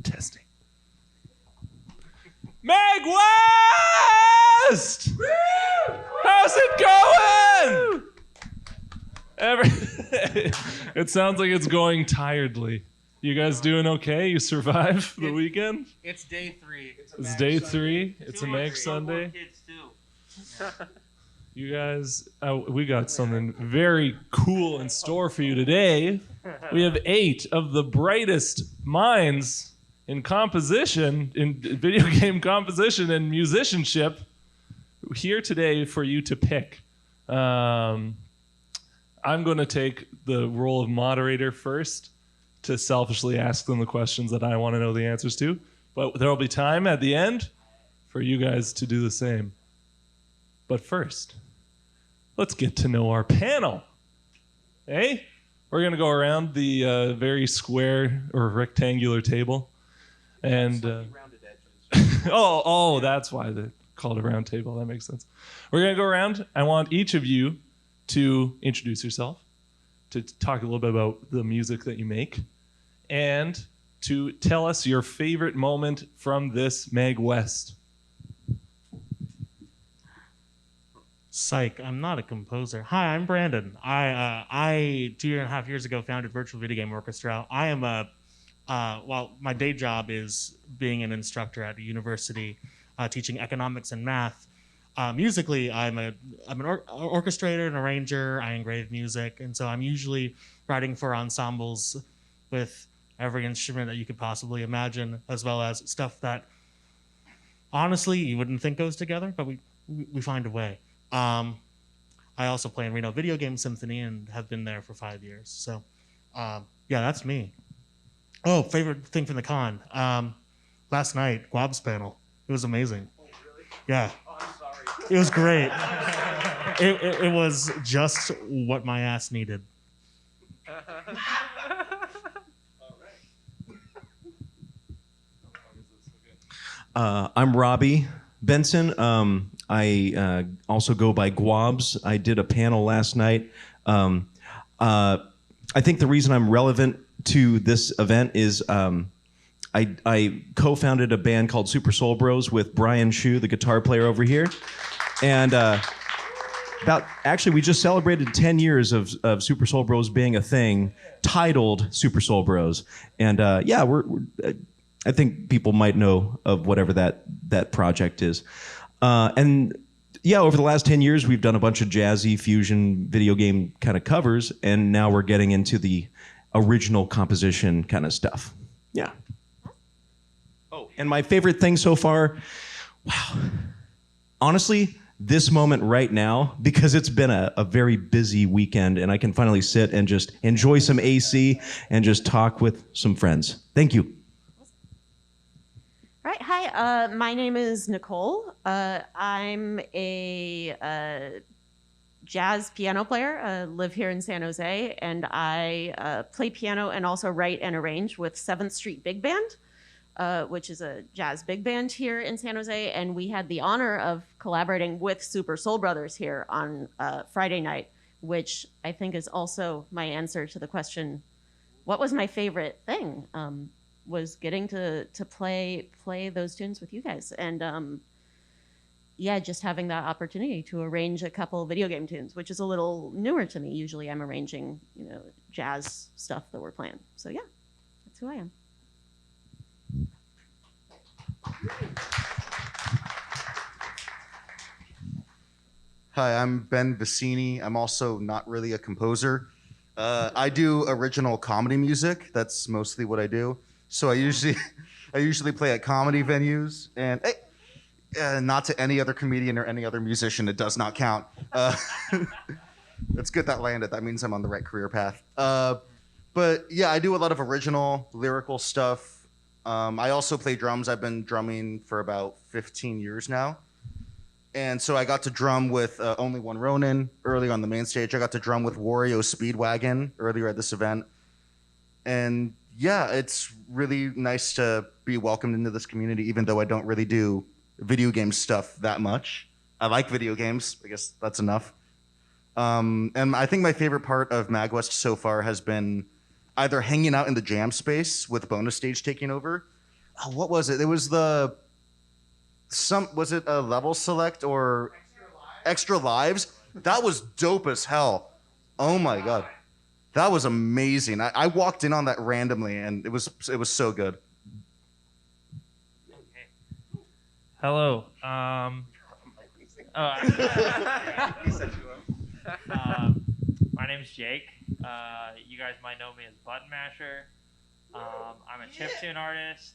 Testing. MAGWest! How's it going? It sounds like it's going tiredly. You guys doing okay? You survive the weekend? It's day 3. It's day 3. It's a Mag Sunday. Kids too. You guys, we got something very cool in store for you today. We have 8 of the brightest minds in composition, in video game composition and musicianship here today for you to pick. I'm going to take the role of moderator first to selfishly ask them the questions that I want to know the answers to. But there will be time at the end for you guys to do the same. But first, let's get to know our panel. Hey, we're going to go around the very square or rectangular table. And oh, that's why they called it a round table. That makes sense. We're going to go around. I want each of you to introduce yourself, to talk a little bit about the music that you make, and to tell us your favorite moment from this MAGWest. Psych, I'm not a composer. Hi, I'm Brandon. I 2.5 years ago founded Virtual Video Game Orchestra. I am my day job is being an instructor at a university, teaching economics and math. Musically, I'm an orchestrator, an arranger. I engrave music, and so I'm usually writing for ensembles with every instrument that you could possibly imagine, as well as stuff that honestly you wouldn't think goes together, but we find a way. I also play in Reno Video Game Symphony and have been there for 5 years. So, yeah, that's me. Oh, favorite thing from the con. Last night, Gwobs panel. It was amazing. Oh, really? Yeah. Oh, I'm sorry. It was great. It was just what my ass needed. I'm Robbie. Benson. I also go by Gwobs. I did a panel last night. I think the reason I'm relevant to this event is I co-founded a band called Super Soul Bros with Brian Shu, the guitar player over here. And we just celebrated 10 years of Super Soul Bros being a thing, titled Super Soul Bros. And I think people might know of whatever that project is. And yeah, over the last 10 years, we've done a bunch of jazzy fusion video game kind of covers, and now we're getting into the original composition kind of stuff. Yeah. Oh, and my favorite thing so far, wow. Honestly, this moment right now, because it's been a very busy weekend, and I can finally sit and just enjoy some AC and just talk with some friends. Thank you. All right, hi, my name is Nicole. I'm a jazz piano player, live here in San Jose, and I play piano and also write and arrange with 7th Street Big Band, which is a jazz big band here in San Jose, and we had the honor of collaborating with Super Soul Brothers here on Friday night, which I think is also my answer to the question, what was my favorite thing? Was getting to play those tunes with you guys, and yeah, just having that opportunity to arrange a couple video game tunes, which is a little newer to me. Usually I'm arranging, jazz stuff that we're playing. So yeah, that's who I am. Hi, I'm Ben Visini. I'm also not really a composer. I do original comedy music. That's mostly what I do. So I usually play at comedy venues, and not to any other comedian or any other musician. It does not count. It's good that landed. That means I'm on the right career path. But yeah, I do a lot of original lyrical stuff. I also play drums. I've been drumming for about 15 years now. And so I got to drum with Only One Ronin early on the main stage. I got to drum with Wario Speedwagon earlier at this event. And yeah, it's really nice to be welcomed into this community, even though I don't really do video game stuff that much. I like video games. I guess that's enough. And I think my favorite part of MAGWest so far has been either hanging out in the jam space with bonus stage taking over. Oh, what was it? It was was it a level select or extra lives? That was dope as hell. Oh my god. That was amazing. I walked in on that randomly and it was so good. Hello. My name's Jake. You guys might know me as Button Masher. I'm a chiptune artist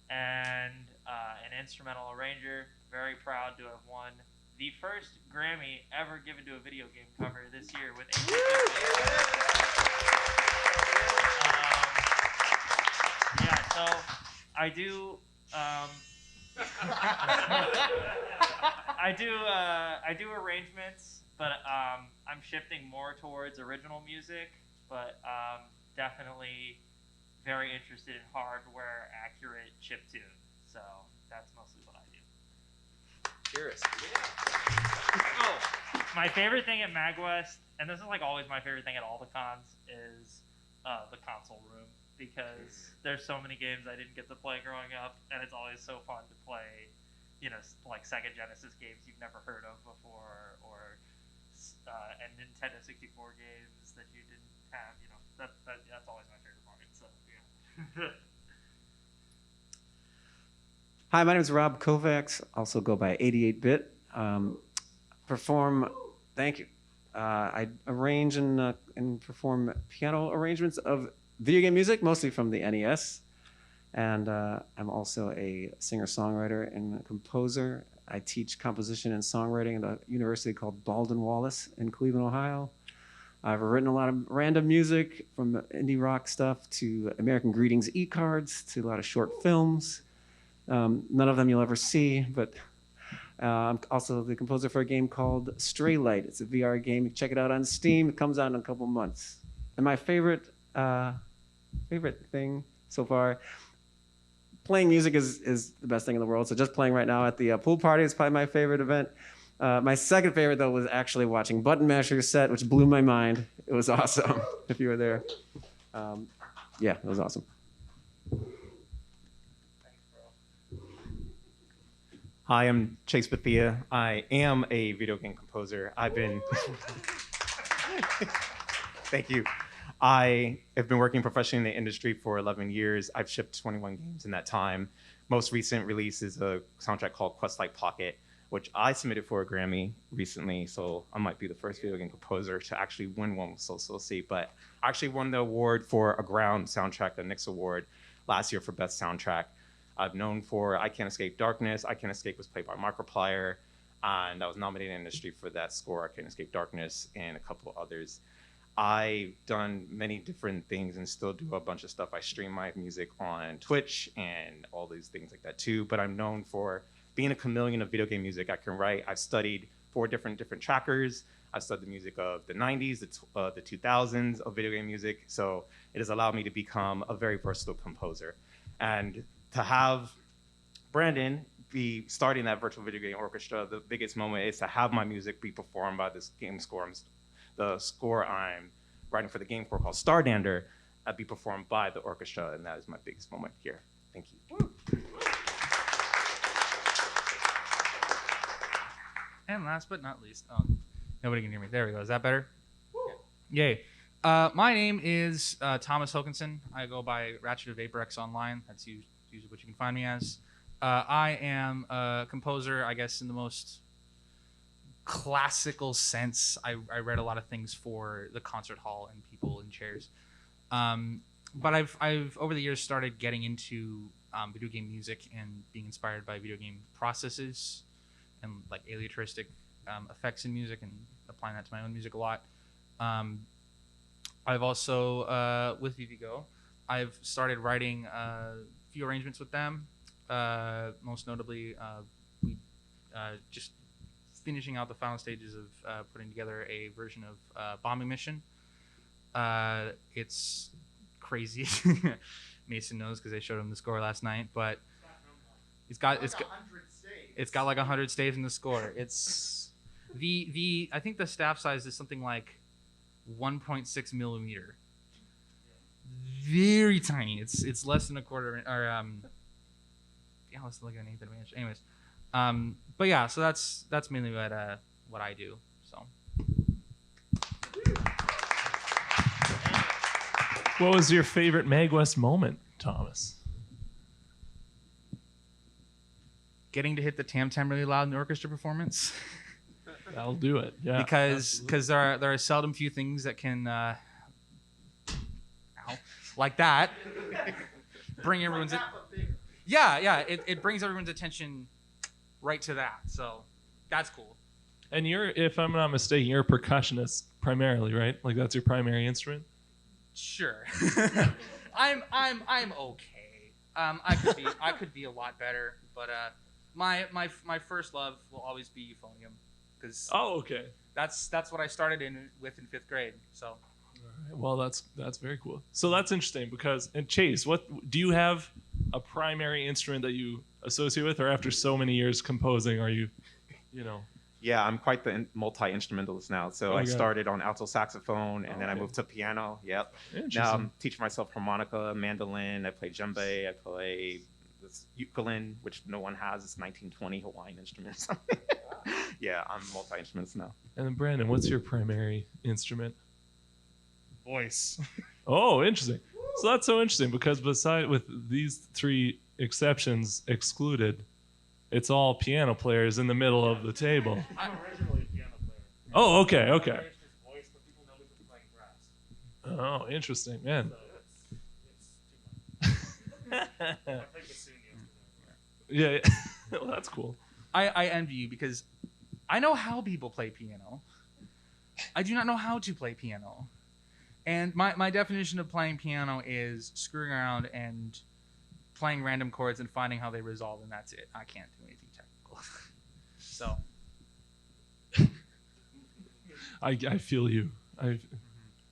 and an instrumental arranger. Very proud to have won the first Grammy ever given to a video game cover this year with yeah, so I do. I do arrangements, but I'm shifting more towards original music, but definitely very interested in hardware accurate chiptune. So that's mostly what I do. Cheers. Oh, my favorite thing at MAGWest, and this is like always my favorite thing at all the cons, is the console room, because there's so many games I didn't get to play growing up, and it's always so fun to play, you know, like Sega Genesis games you've never heard of before, or and Nintendo 64 games that you didn't have. You know, that's always my favorite part. So yeah. Hi, my name is Rob Kovacs, also go by 88-bit. Thank you. I arrange and perform piano arrangements of video game music, mostly from the NES. And I'm also a singer-songwriter and a composer. I teach composition and songwriting at a university called Baldwin Wallace in Cleveland, Ohio. I've written a lot of random music, from indie rock stuff to American Greetings e-cards to a lot of short films. None of them you'll ever see, but I'm also the composer for a game called Stray Light. It's a VR game. You can check it out on Steam. It comes out in a couple months. And my favorite thing so far, playing music is the best thing in the world. So just playing right now at the pool party is probably my favorite event. My second favorite, though, was actually watching Button Masher's set, which blew my mind. It was awesome, if you were there. Yeah, it was awesome. Hi, I'm Chase Bethea. I am a video game composer. Thank you. I have been working professionally in the industry for 11 years. I've shipped 21 games in that time. Most recent release is a soundtrack called Quest Like Pocket, which I submitted for a Grammy recently, so I might be the first video game composer to actually win one, so we'll see. But I actually won the award for a Ground soundtrack, the Nix Award, last year for Best Soundtrack. I've known for I Can't Escape Darkness. I Can't Escape was played by Markiplier, and I was nominated in the industry for that score, I Can't Escape Darkness, and a couple others. I've done many different things and still do a bunch of stuff. I stream my music on Twitch and all these things like that too, but I'm known for being a chameleon of video game music. I can write. I've studied 4 different trackers. I've studied the music of the 90s, the 2000s of video game music, so it has allowed me to become a very versatile composer. And to have Brandon be starting that virtual video game orchestra, the biggest moment is to have my music be performed by this game score. The score I'm writing for the game called Stardander be performed by the orchestra, and that is my biggest moment here. Thank you. And last but not least, nobody can hear me. There we go. Is that better? Yeah. Yay. My name is Thomas Hokinson. I go by Ratchet of VaporX Online. That's usually what you can find me as. I am a composer, I guess, in the most classical sense. I read a lot of things for the concert hall and people in chairs. But I've over the years started getting into video game music and being inspired by video game processes and like aleatoristic effects in music and applying that to my own music a lot. I've also, with VVGO, I've started writing a few arrangements with them. Most notably, we just finishing out the final stages of putting together a version of Bombing Mission. It's crazy. Mason knows because they showed him the score last night, but it's got like 100 staves in the score. It's I think the staff size is something like 1.6 millimeter. Very tiny. It's less than a quarter or yeah, less than like an eighth of an inch. Anyways, but yeah, so that's mainly what I do. So. What was your favorite MAGWest moment, Thomas? Getting to hit the tam tam really loud in the orchestra performance. That'll do it. Yeah. Because there are seldom few things that can like that bring everyone's it brings everyone's attention right to that. So that's cool. And you're, if I'm not mistaken, you're a percussionist primarily, right? Like that's your primary instrument? Sure. I'm okay. I could be a lot better, but my first love will always be euphonium, because okay. That's what I started with in 5th grade. So. All right. Well, that's very cool. So that's interesting because, and Chase, what do you have a primary instrument that you associate with, or after so many years composing, are you know? Yeah, I'm quite the multi-instrumentalist now. So I Okay. started on alto saxophone, and then I moved to piano. Yep. Interesting. Now I'm teaching myself harmonica, mandolin. I play djembe. I play this ukulele, which no one has. It's 1920 Hawaiian instruments. Yeah, I'm multi-instrumentist now. And then Brandon, what's your primary instrument? Voice. Oh, interesting. So that's so interesting because with these 3 exceptions excluded, it's all piano players in the middle of the table. I'm originally a piano player. Oh, okay. Voice, but people know me from playing brass. Oh, interesting, man. So it's too much. I played Visini yesterday. Yeah. Well, that's cool. I envy you because I know how people play piano. I do not know how to play piano. And my definition of playing piano is screwing around and playing random chords and finding how they resolve, and that's it. I can't do anything technical. So. I feel you.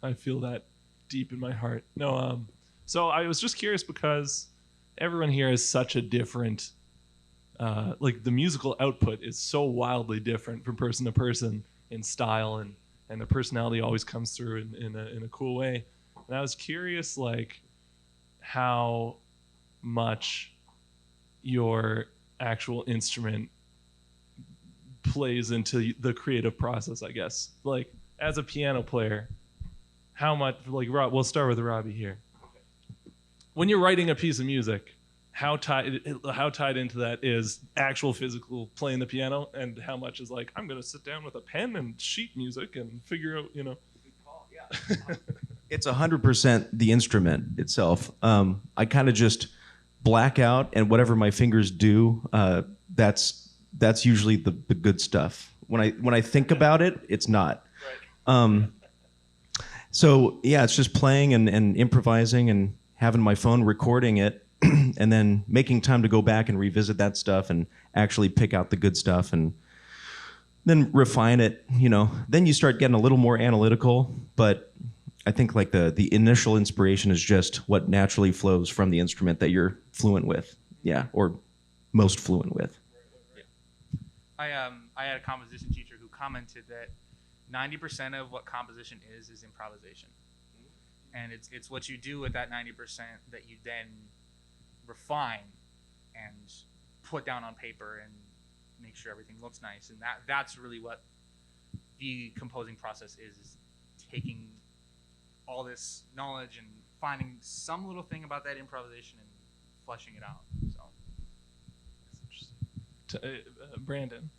I feel that deep in my heart. No, so I was just curious because everyone here is such a different, like the musical output is so wildly different from person to person in style, and the personality always comes through in a cool way. And I was curious, like, how much your actual instrument plays into the creative process, I guess. Like, as a piano player, how much, like, we'll start with Robbie here. When you're writing a piece of music, how tied into that is actual physical playing the piano, and how much is like, I'm going to sit down with a pen and sheet music and figure out, you know. It's 100% the instrument itself. I kind of just black out, and whatever my fingers do, that's usually the good stuff. When I think about it, it's not. So yeah, it's just playing and improvising and having my phone recording it, and then making time to go back and revisit that stuff and actually pick out the good stuff and then refine it. You know, then you start getting a little more analytical, but I think like the initial inspiration is just what naturally flows from the instrument that you're fluent with. Yeah, or most fluent with. I had a composition teacher who commented that 90% of what composition is improvisation, and it's what you do with that 90% that you then refine and put down on paper and make sure everything looks nice. And that's really what the composing process is taking all this knowledge and finding some little thing about that improvisation and fleshing it out. So that's interesting. Brandon,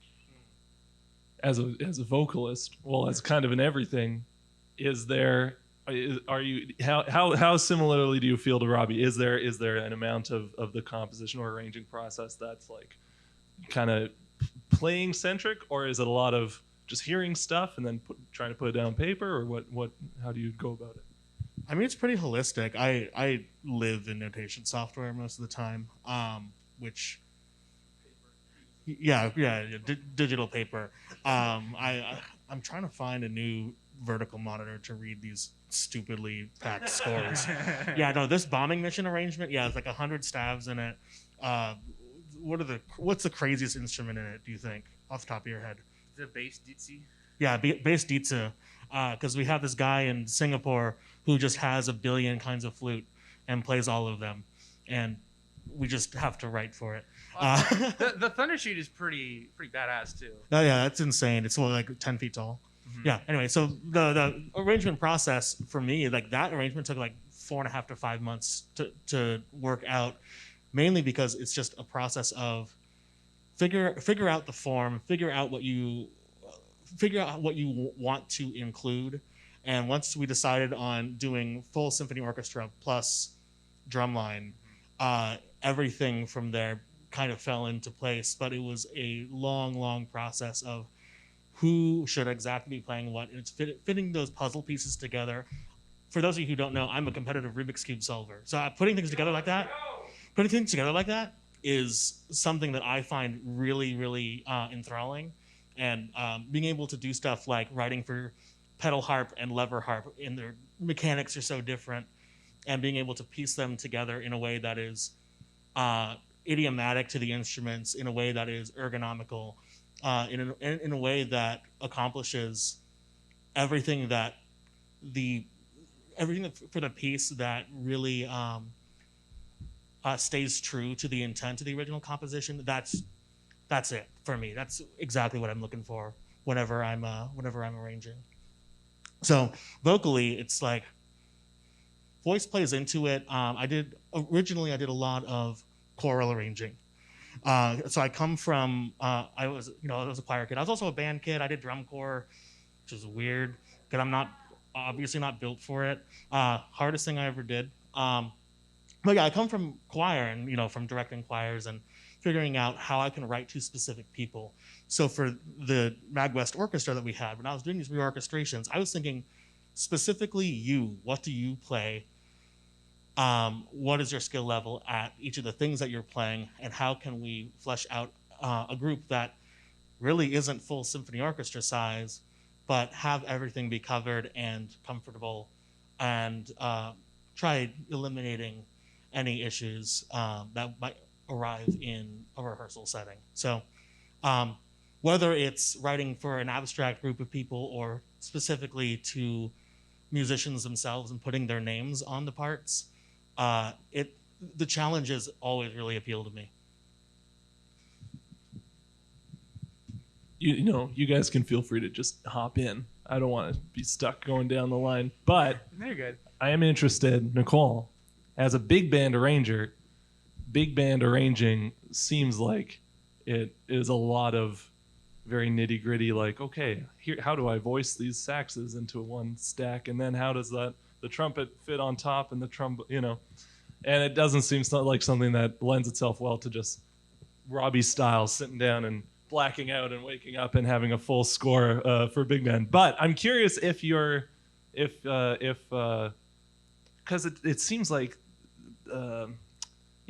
as a vocalist, well, as kind of an everything, are you how similarly do you feel to Robbie? Is there an amount of the composition or arranging process that's like kind of playing centric, or is it a lot of just hearing stuff and then trying to put it down on paper, or what how do you go about it? I mean, it's pretty holistic. I live in notation software most of the time, which digital paper. I'm trying to find a new vertical monitor to read these stupidly packed scores. Yeah, no, this bombing mission arrangement, it's like 100 stabs in it. What's the craziest instrument in it, do you think, off the top of your head? The bass ditzy. Yeah, bass ditsu. Because we have this guy in Singapore who just has a billion kinds of flute and plays all of them, and we just have to write for it. The Thundershoot is pretty badass too. Oh yeah, that's insane. It's like 10 feet tall. Mhm. Yeah. Anyway, so the arrangement process for me, like that arrangement took like 4.5 to 5 months to work out, mainly because it's just a process of figure out the form, figure out what you want to include, and once we decided on doing full symphony orchestra plus drumline, everything from there kind of fell into place. But it was a long process of who should exactly be playing what, and it's fitting those puzzle pieces together. For those of you who don't know, I'm a competitive Rubik's Cube solver. So putting things together like that is something that I find really enthralling. And being able to do stuff like writing for pedal harp and lever harp, and their mechanics are so different, and being able to piece them together in a way that is idiomatic to the instruments, in a way that is ergonomical, in a way that accomplishes everything for the piece that really stays true to the intent of the original composition. That's it for me. That's exactly what I'm looking for whenever I'm arranging. So vocally, it's like voice plays into it. Originally I did a lot of choral arranging. So I come from I was a choir kid. I was also a band kid. I did drum corps, which is weird because I'm obviously not built for it. Hardest thing I ever did. But yeah, I come from choir and from directing choirs and figuring out how I can write to specific people. So for the MAGWest orchestra that we had, when I was doing these reorchestrations, I was thinking specifically you. What do you play? What is your skill level at each of the things that you're playing? And how can we flesh out a group that really isn't full symphony orchestra size, but have everything be covered and comfortable, and try eliminating any issues that might arrive in a rehearsal setting. So whether it's writing for an abstract group of people or specifically to musicians themselves and putting their names on the parts, the challenges always really appeal to me. You guys can feel free to just hop in. I don't want to be stuck going down the line, but You're good. I am interested, Nicole, as a big band arranger. Big band arranging seems like it is a lot of very nitty gritty, like, okay, here, how do I voice these saxes into one stack? And then how does the trumpet fit on top, and the trumpet, and it doesn't seem like something that lends itself well to just Robbie style, sitting down and blacking out and waking up and having a full score for big band. But I'm curious if because it seems like,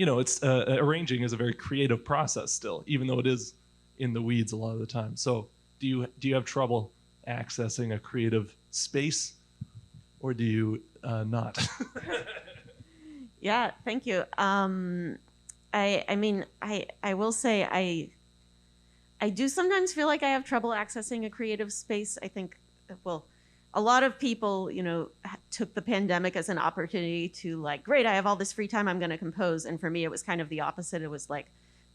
it's arranging is a very creative process still, even though it is in the weeds a lot of the time. So do you have trouble accessing a creative space, or do you not? Yeah, thank you. I mean, I will say I do sometimes feel like I have trouble accessing a creative space. I think, well, a lot of people, took the pandemic as an opportunity to like, great, I have all this free time, I'm going to compose. And for me, it was kind of the opposite. It was like,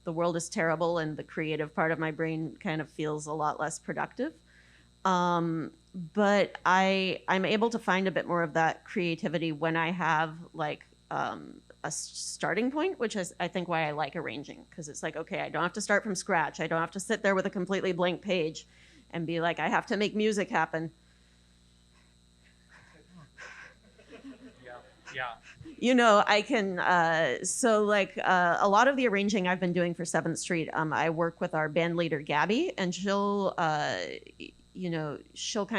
the world is terrible, and the creative part of my brain kind of feels a lot less productive. But I'm able to find a bit more of that creativity when I have like a starting point, which is I think why I like arranging, because it's like, okay, I don't have to start from scratch. I don't have to sit there with a completely blank page and be like, I have to make music happen. Yeah. I can, so like a lot of the arranging I've been doing for 7th Street, I work with our band leader, Gabby, and she'll kind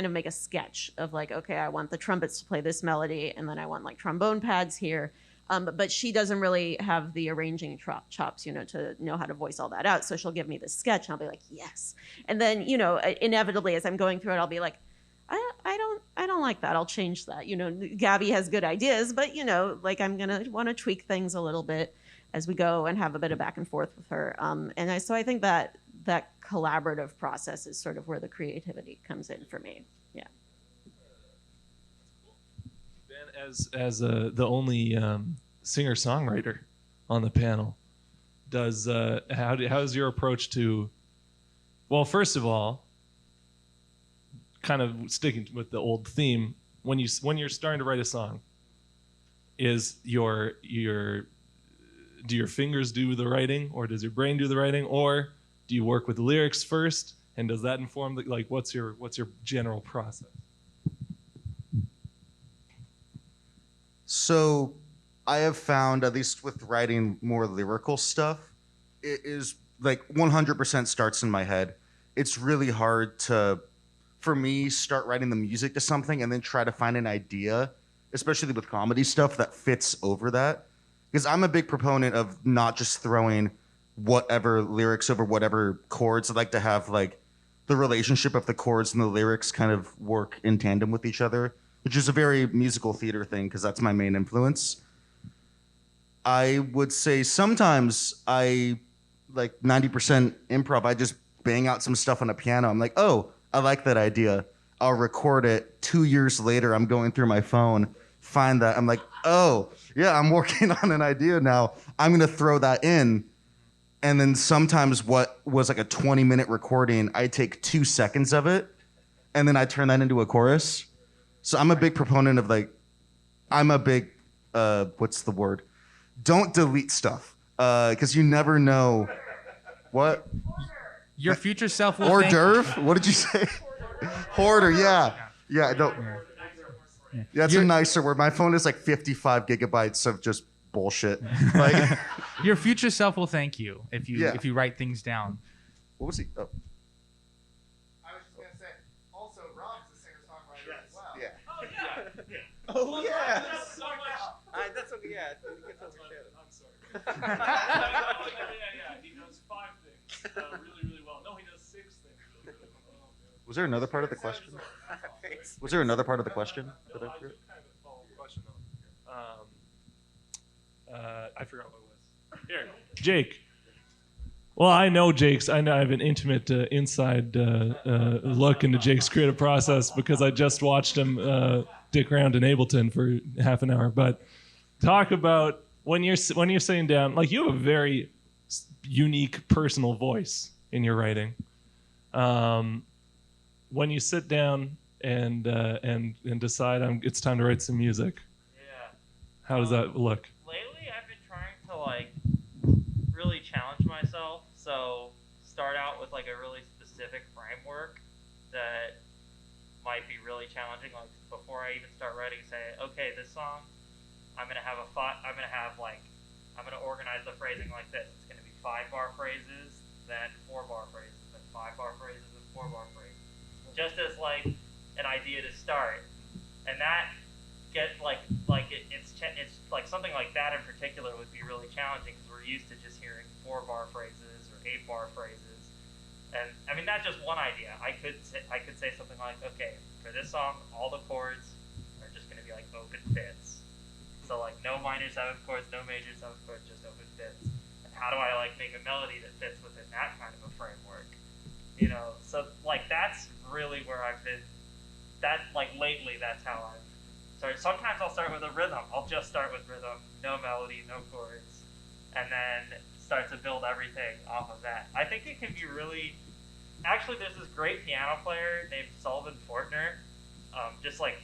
of make a sketch of like, okay, I want the trumpets to play this melody, and then I want like trombone pads here. But she doesn't really have the arranging chops, to know how to voice all that out. So she'll give me this sketch, and I'll be like, yes. And then, inevitably, as I'm going through it, I'll be like, I don't like that. I'll change that. Gabby has good ideas, but like I'm gonna want to tweak things a little bit as we go and have a bit of back and forth with her. So I think that that collaborative process is sort of where the creativity comes in for me. Yeah. Ben, as the only singer songwriter on the panel, how's your approach to? Well, first of all, kind of sticking with the old theme, when you're starting to write a song, is do your fingers do the writing, or does your brain do the writing, or do you work with the lyrics first, and does that inform what's your general process? So I have found, at least with writing more lyrical stuff, it is like 100% starts in my head. It's really hard to, for me, start writing the music to something and then try to find an idea, especially with comedy stuff, that fits over that. Because I'm a big proponent of not just throwing whatever lyrics over whatever chords. I like to have like the relationship of the chords and the lyrics kind of work in tandem with each other, which is a very musical theater thing because that's my main influence. I would say sometimes I, like 90% improv, I just bang out some stuff on a piano. I'm like, oh, I like that idea. I'll record it. 2 years later, I'm going through my phone, find that. I'm like, oh, yeah, I'm working on an idea now. I'm going to throw that in. And then sometimes what was like a 20-minute recording, I take 2 seconds of it, and then I turn that into a chorus. So I'm a big proponent of what's the word? Don't delete stuff, because you never know. What? Your future self will Hors thank d'oeuvre? What did you say? Hoarder, yeah. Yeah, don't. Yeah, that's a nicer word. My phone is like 55 gigabytes of just bullshit. Like, your future self will thank you if you write things down. what was he? Oh. I was just gonna say. Also, Rob's a singer-songwriter as well. Yeah. Oh yeah. That's so much. That's okay. Yeah, it gets overshadowed. I'm sorry. Yeah. He does 5 things really, really well. No, he does 6 things really, really well. Was there another part of the question? Was there another part of the question? No, I do kind of follow the question though. I forgot what it was. Here, Jake. Well, I know Jake's. I have an intimate inside look into Jake's creative process because I just watched him dick around in Ableton for half an hour. But talk about when you're sitting down. Like, you have a very unique personal voice in your writing. When you sit down and decide it's time to write some music. Yeah. How does that look? Lately, I've been trying to really challenge myself. So start out with like a really specific framework that might be really challenging. Like before I even start writing, say, okay, this song, I'm gonna organize the phrasing like this. It's gonna be 5-bar phrases, then 4-bar phrases, then 5-bar phrases, and 4-bar phrases. Just as like an idea to start, and that gets it's like something like that in particular would be really challenging because we're used to just hearing 4-bar phrases or 8-bar phrases, and I mean that's just one idea. I could say something like, okay, for this song, all the chords are just going to be like open fifths, so like no minor 7th chords, no major 7th chords, just open fifths. And how do I like make a melody that fits within that kind of a framework? You know, so like that's really where I've been. That like lately, that's how I've started. Sometimes I'll start with a rhythm. I'll just start with rhythm, no melody, no chords, and then start to build everything off of that. I think it can be really. Actually, there's this great piano player named Sullivan Fortner. Just like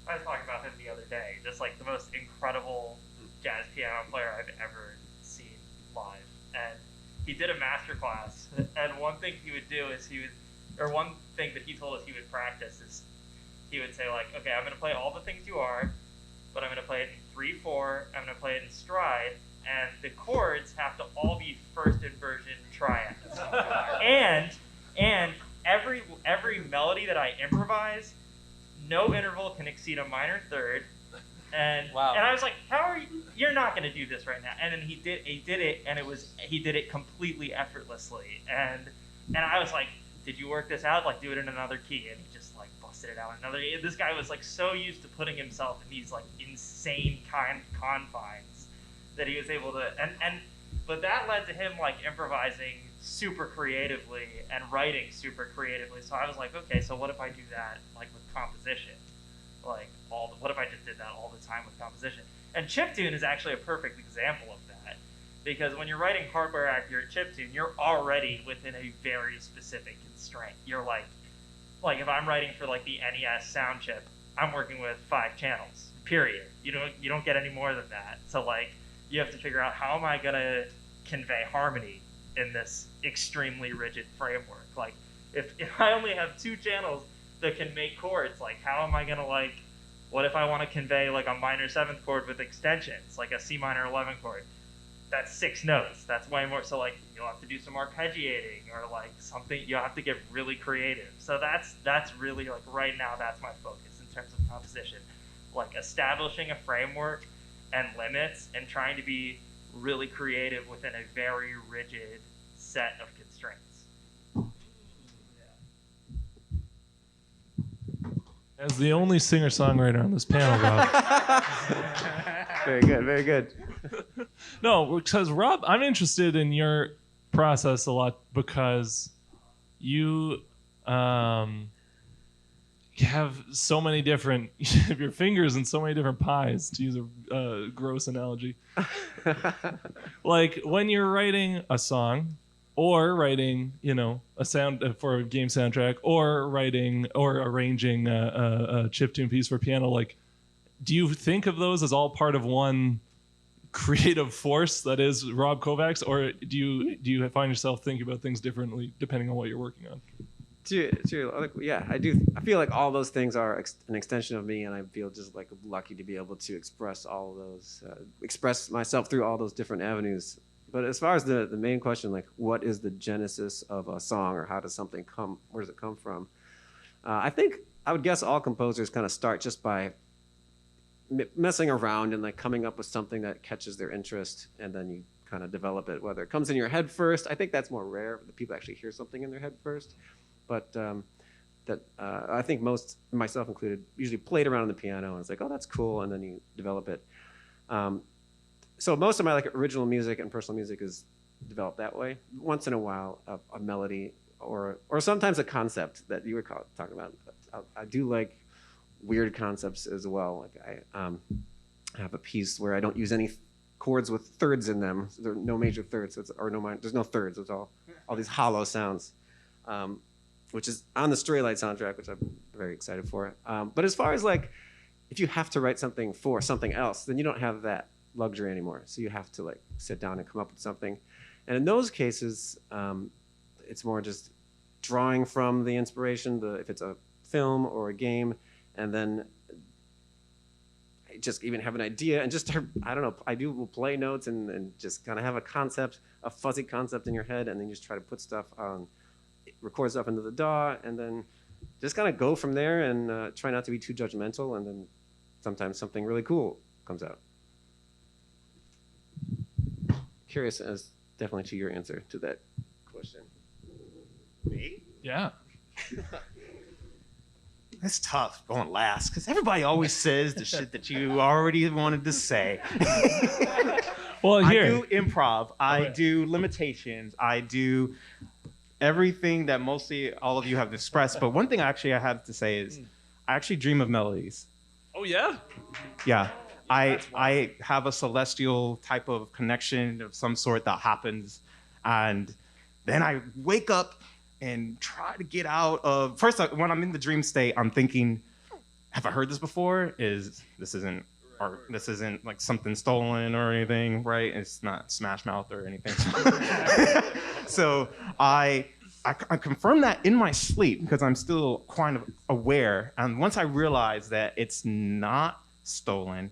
I was talking about him the other day. Just like the most incredible jazz piano player I've ever seen live, and he did a master class, and one thing he would do is one thing that he told us he would practice is he would say like, okay, I'm going to play all the things you are, but I'm going to play it in 3/4, I'm going to play it in stride, and the chords have to all be first inversion triads. and every melody that I improvise, no interval can exceed a minor third. And wow. And I was like, how are you? You're not going to do this right now. And then he did it, and he did it completely effortlessly. And I was like, did you work this out? Like, do it in another key. And he just like busted it out in another. This guy was like so used to putting himself in these like insane confines that he was able to. But that led to him like improvising super creatively and writing super creatively. So I was like, okay, so what if I do that like with composition? Like what if I just did that all the time with composition? And chiptune is actually a perfect example of that, because when you're writing hardware accurate chiptune, you're already within a very specific constraint. You're like if I'm writing for like the NES sound chip, I'm working with 5 channels. Period. You don't get any more than that. So like you have to figure out, how am I gonna convey harmony in this extremely rigid framework? Like if I only have 2 channels that can make chords, like how am I gonna like, what if I want to convey like a minor 7th chord with extensions, like a C minor 11 chord? That's 6 notes. That's way more. So like you'll have to do some arpeggiating or like something. You'll have to get really creative. So that's really like right now that's my focus in terms of composition, like establishing a framework and limits and trying to be really creative within a very rigid set of constraints. As the only singer-songwriter on this panel, Rob. Very good, very good. No, because Rob, I'm interested in your process a lot because you have so many different, you have your fingers in so many different pies, to use a gross analogy. Like when you're writing a song, or writing, a sound for a game soundtrack, or writing or arranging a chiptune piece for piano, like, do you think of those as all part of one creative force that is Rob Kovacs, or do you find yourself thinking about things differently depending on what you're working on? Yeah, I do. I feel like all those things are an extension of me, and I feel just like lucky to be able to express all of those, express myself through all those different avenues. But as far as the main question, like what is the genesis of a song, or how does something come, where does it come from? I think I would guess all composers kind of start just by messing around and like coming up with something that catches their interest, and then you kind of develop it, whether it comes in your head first. I think that's more rare, that people actually hear something in their head first. But I think most, myself included, usually played around on the piano and it's like, oh, that's cool, and then you develop it. So most of my like original music and personal music is developed that way. Once in a while, a melody or sometimes a concept that you were talking about. I do like weird concepts as well. Like I have a piece where I don't use any chords with thirds in them. So there are no major thirds, there's no thirds. It's all these hollow sounds, which is on the Stray Light soundtrack, which I'm very excited for. But as far as like, if you have to write something for something else, then you don't have that luxury anymore. So you have to like sit down and come up with something. And in those cases, it's more just drawing from the inspiration, if it's a film or a game, and then just even have an idea and just start, I don't know, will play notes and just kind of have a concept, a fuzzy concept in your head, and then you just try to put stuff on, record stuff into the DAW, and then just kind of go from there and try not to be too judgmental, and then sometimes something really cool comes out. Curious as definitely to your answer to that question. Me? Yeah. It's tough going last because everybody always says the shit that you already wanted to say. Well, here. I do improv. I do limitations. I do everything that mostly all of you have expressed. But one thing I have to say is I actually dream of melodies. Oh, yeah? Yeah. I have a celestial type of connection of some sort that happens. And then I wake up and try to get out of, first, when I'm in the dream state, I'm thinking, have I heard this before? This isn't like something stolen or anything, right? It's not Smash Mouth or anything. So I confirm that in my sleep because I'm still kind of aware. And once I realize that it's not stolen,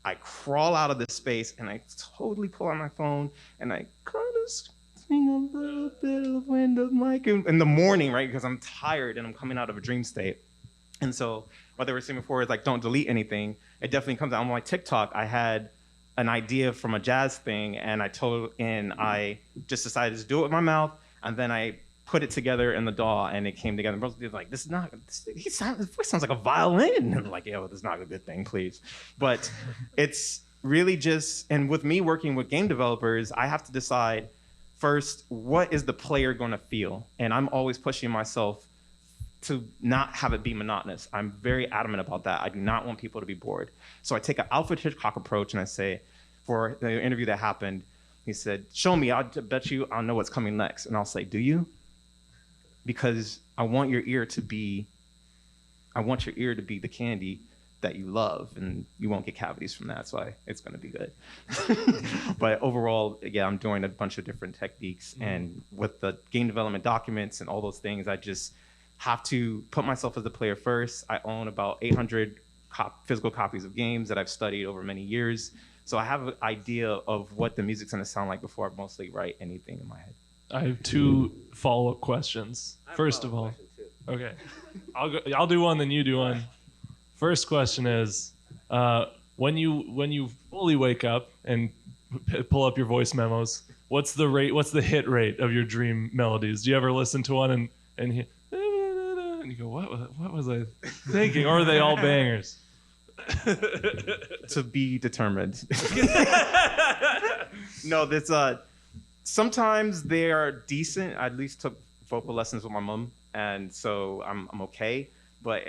I crawl out of this space and I totally pull out my phone and I kind of sing a little bit of Wind of Mike in the morning, right? Because I'm tired and I'm coming out of a dream state. And so what they were saying before is like, don't delete anything. It definitely comes out on my TikTok. I had an idea from a jazz thing and I just decided to do it with my mouth. And then I put it together in the DAW and it came together. And brothers were like, his voice sounds like a violin. And I'm like, yeah, well, that's not a good thing, please. But it's really just, and with me working with game developers, I have to decide first, what is the player going to feel? And I'm always pushing myself to not have it be monotonous. I'm very adamant about that. I do not want people to be bored. So I take an Alfred Hitchcock approach and I say, for the interview that happened, he said, show me, I'll bet you I'll know what's coming next. And I'll say, do you? Because I want your ear to be the candy that you love, and you won't get cavities from that, so it's going to be good. But overall, yeah, I'm doing a bunch of different techniques, and with the game development documents and all those things, I just have to put myself as the player first. I own about 800 physical copies of games that I've studied over many years, so I have an idea of what the music's going to sound like before I mostly write anything in my head. I have 2 follow-up questions. First of all, okay, I'll do one, then you do one. First question is, when you fully wake up and pull up your voice memos, what's the hit rate of your dream melodies? Do you ever listen to one and you go, what was I thinking? Or are they all bangers? To be determined. No, sometimes they are decent. I at least took vocal lessons with my mom, and so I'm okay. But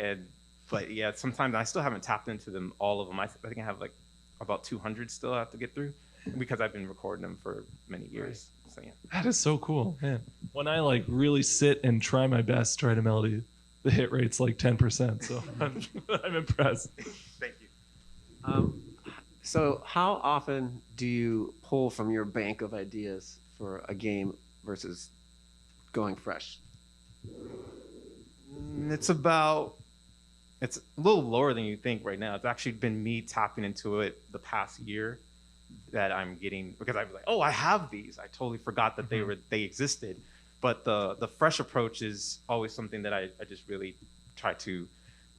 yeah, sometimes I still haven't tapped into them, all of them. I think I have like about 200 still I have to get through, because I've been recording them for many years. So yeah. That is so cool, man. When I like really sit and try my best to write a melody, the hit rate's like 10%. So I'm impressed. Thank you. So how often do you pull from your bank of ideas for a game versus going fresh? It's a little lower than you think right now. It's actually been me tapping into it the past year that I'm getting, because I was like, oh, I have these. I totally forgot that they existed. But the fresh approach is always something that I just really try to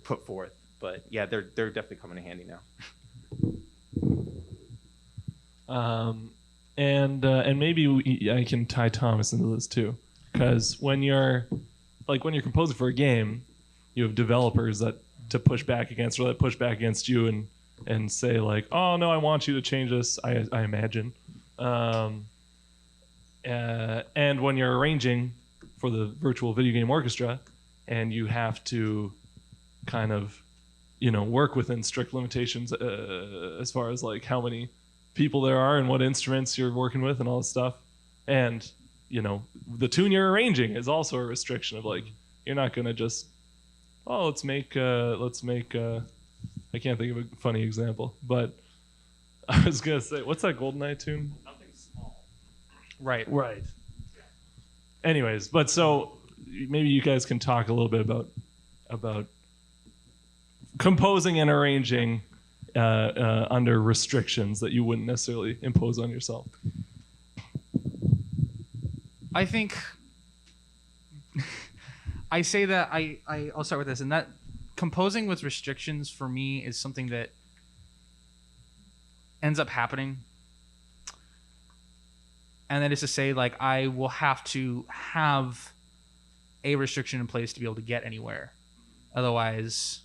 put forth. But yeah, they're definitely coming in handy now. And maybe I can tie Thomas into this too, because when you're composing for a game, you have developers to push back against, or that push back against you and say like, oh no, I want you to change this. I imagine. And when you're arranging for the virtual video game orchestra, and you have to kind of, work within strict limitations as far as like how many people there are and what instruments you're working with and all this stuff, and the tune you're arranging is also a restriction of like, you're not gonna just, oh, let's make I can't think of a funny example, but I was gonna say, what's that GoldenEye tune? Nothing small. Right. Anyways, but so maybe you guys can talk a little bit about composing and arranging under restrictions that you wouldn't necessarily impose on yourself. I think I say that I'll start with this, and that composing with restrictions for me is something that ends up happening. And that is to say, like, I will have to have a restriction in place to be able to get anywhere. Otherwise,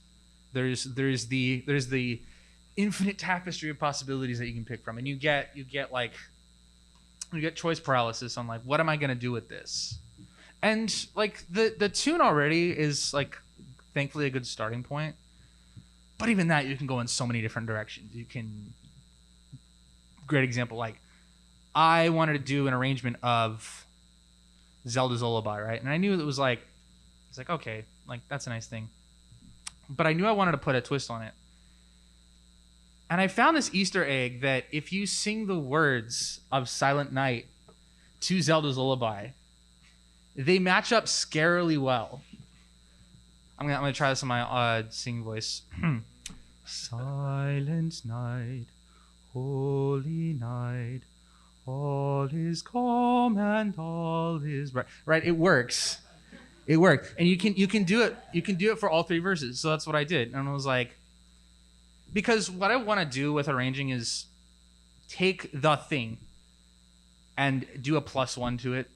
there's the infinite tapestry of possibilities that you can pick from, and you get choice paralysis on like, what am I gonna do with this? And like the tune already is like, thankfully, a good starting point. But even that, you can go in so many different directions. Great example, like I wanted to do an arrangement of Zelda's Lullaby, right? And I knew it was like, it's like, okay, like that's a nice thing. But I knew I wanted to put a twist on it. And I found this Easter egg that if you sing the words of Silent Night to Zelda's Lullaby, they match up scarily well. I'm gonna try this on my singing voice. Silent night, holy night, all is calm and all is bright. Right, it works. It worked, and you can do it. You can do it for all 3 verses. So that's what I did, and I was like, because what I want to do with arranging is take the thing and do a +1 to it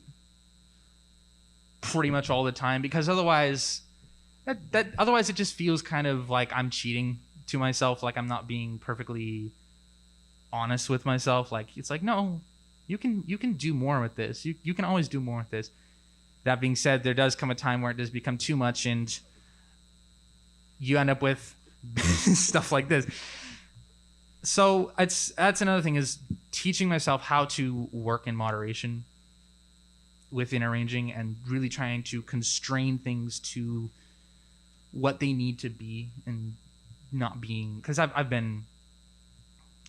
pretty much all the time, because otherwise it just feels kind of like I'm cheating to myself, like I'm not being perfectly honest with myself. Like, it's like, no, you can do more with this. You can always do more with this. That being said, there does come a time where it does become too much, and you end up with stuff like this. So that's another thing, is teaching myself how to work in moderation within arranging, and really trying to constrain things to what they need to be, and not being, because I've been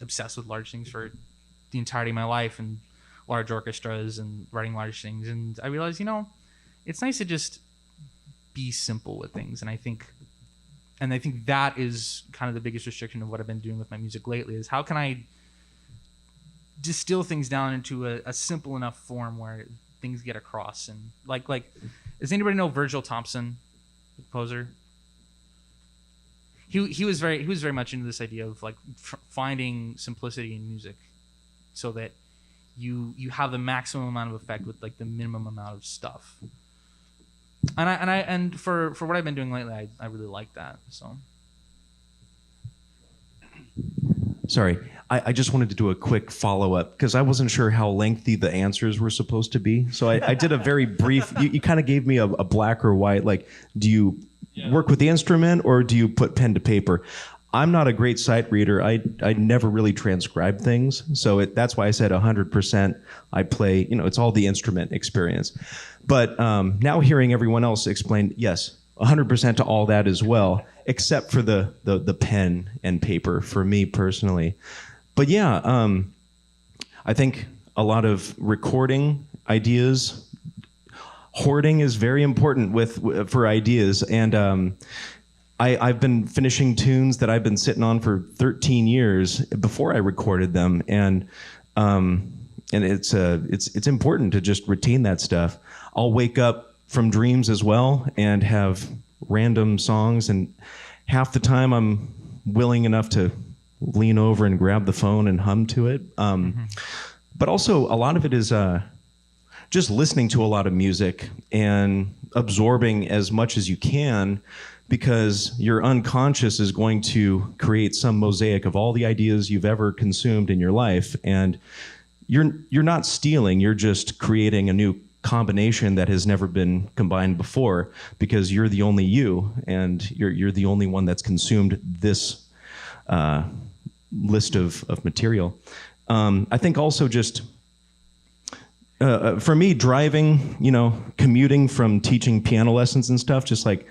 obsessed with large things for the entirety of my life, and large orchestras and writing large things, and I realized, it's nice to just be simple with things. And I think that is kind of the biggest restriction of what I've been doing with my music lately, is how can I distill things down into a simple enough form where things get across. And like does anybody know Virgil Thompson, the composer? He was very much into this idea of like finding simplicity in music, so that you have the maximum amount of effect with like the minimum amount of stuff. And for what I've been doing lately, I really like that. So Sorry, I just wanted to do a quick follow-up because I wasn't sure how lengthy the answers were supposed to be. So I did a very brief, you kind of gave me a black or white, like, do you work with the instrument or do you put pen to paper? I'm not a great sight reader. I never really transcribe things. So that's why I said 100% I play, it's all the instrument experience. But now hearing everyone else explain, yes, 100% to all that as well, except for the pen and paper for me personally. But yeah, I think a lot of recording ideas, hoarding is very important for ideas. And I've been finishing tunes that I've been sitting on for 13 years before I recorded them. And it's important to just retain that stuff. I'll wake up from dreams as well and have random songs, and half the time I'm willing enough to lean over and grab the phone and hum to it. But also a lot of it is just listening to a lot of music and absorbing as much as you can, because your unconscious is going to create some mosaic of all the ideas you've ever consumed in your life. And you're not stealing, you're just creating a new combination that has never been combined before, because you're the only you, and you're the only one that's consumed this list of material. I think also just for me, driving, commuting from teaching piano lessons and stuff, just like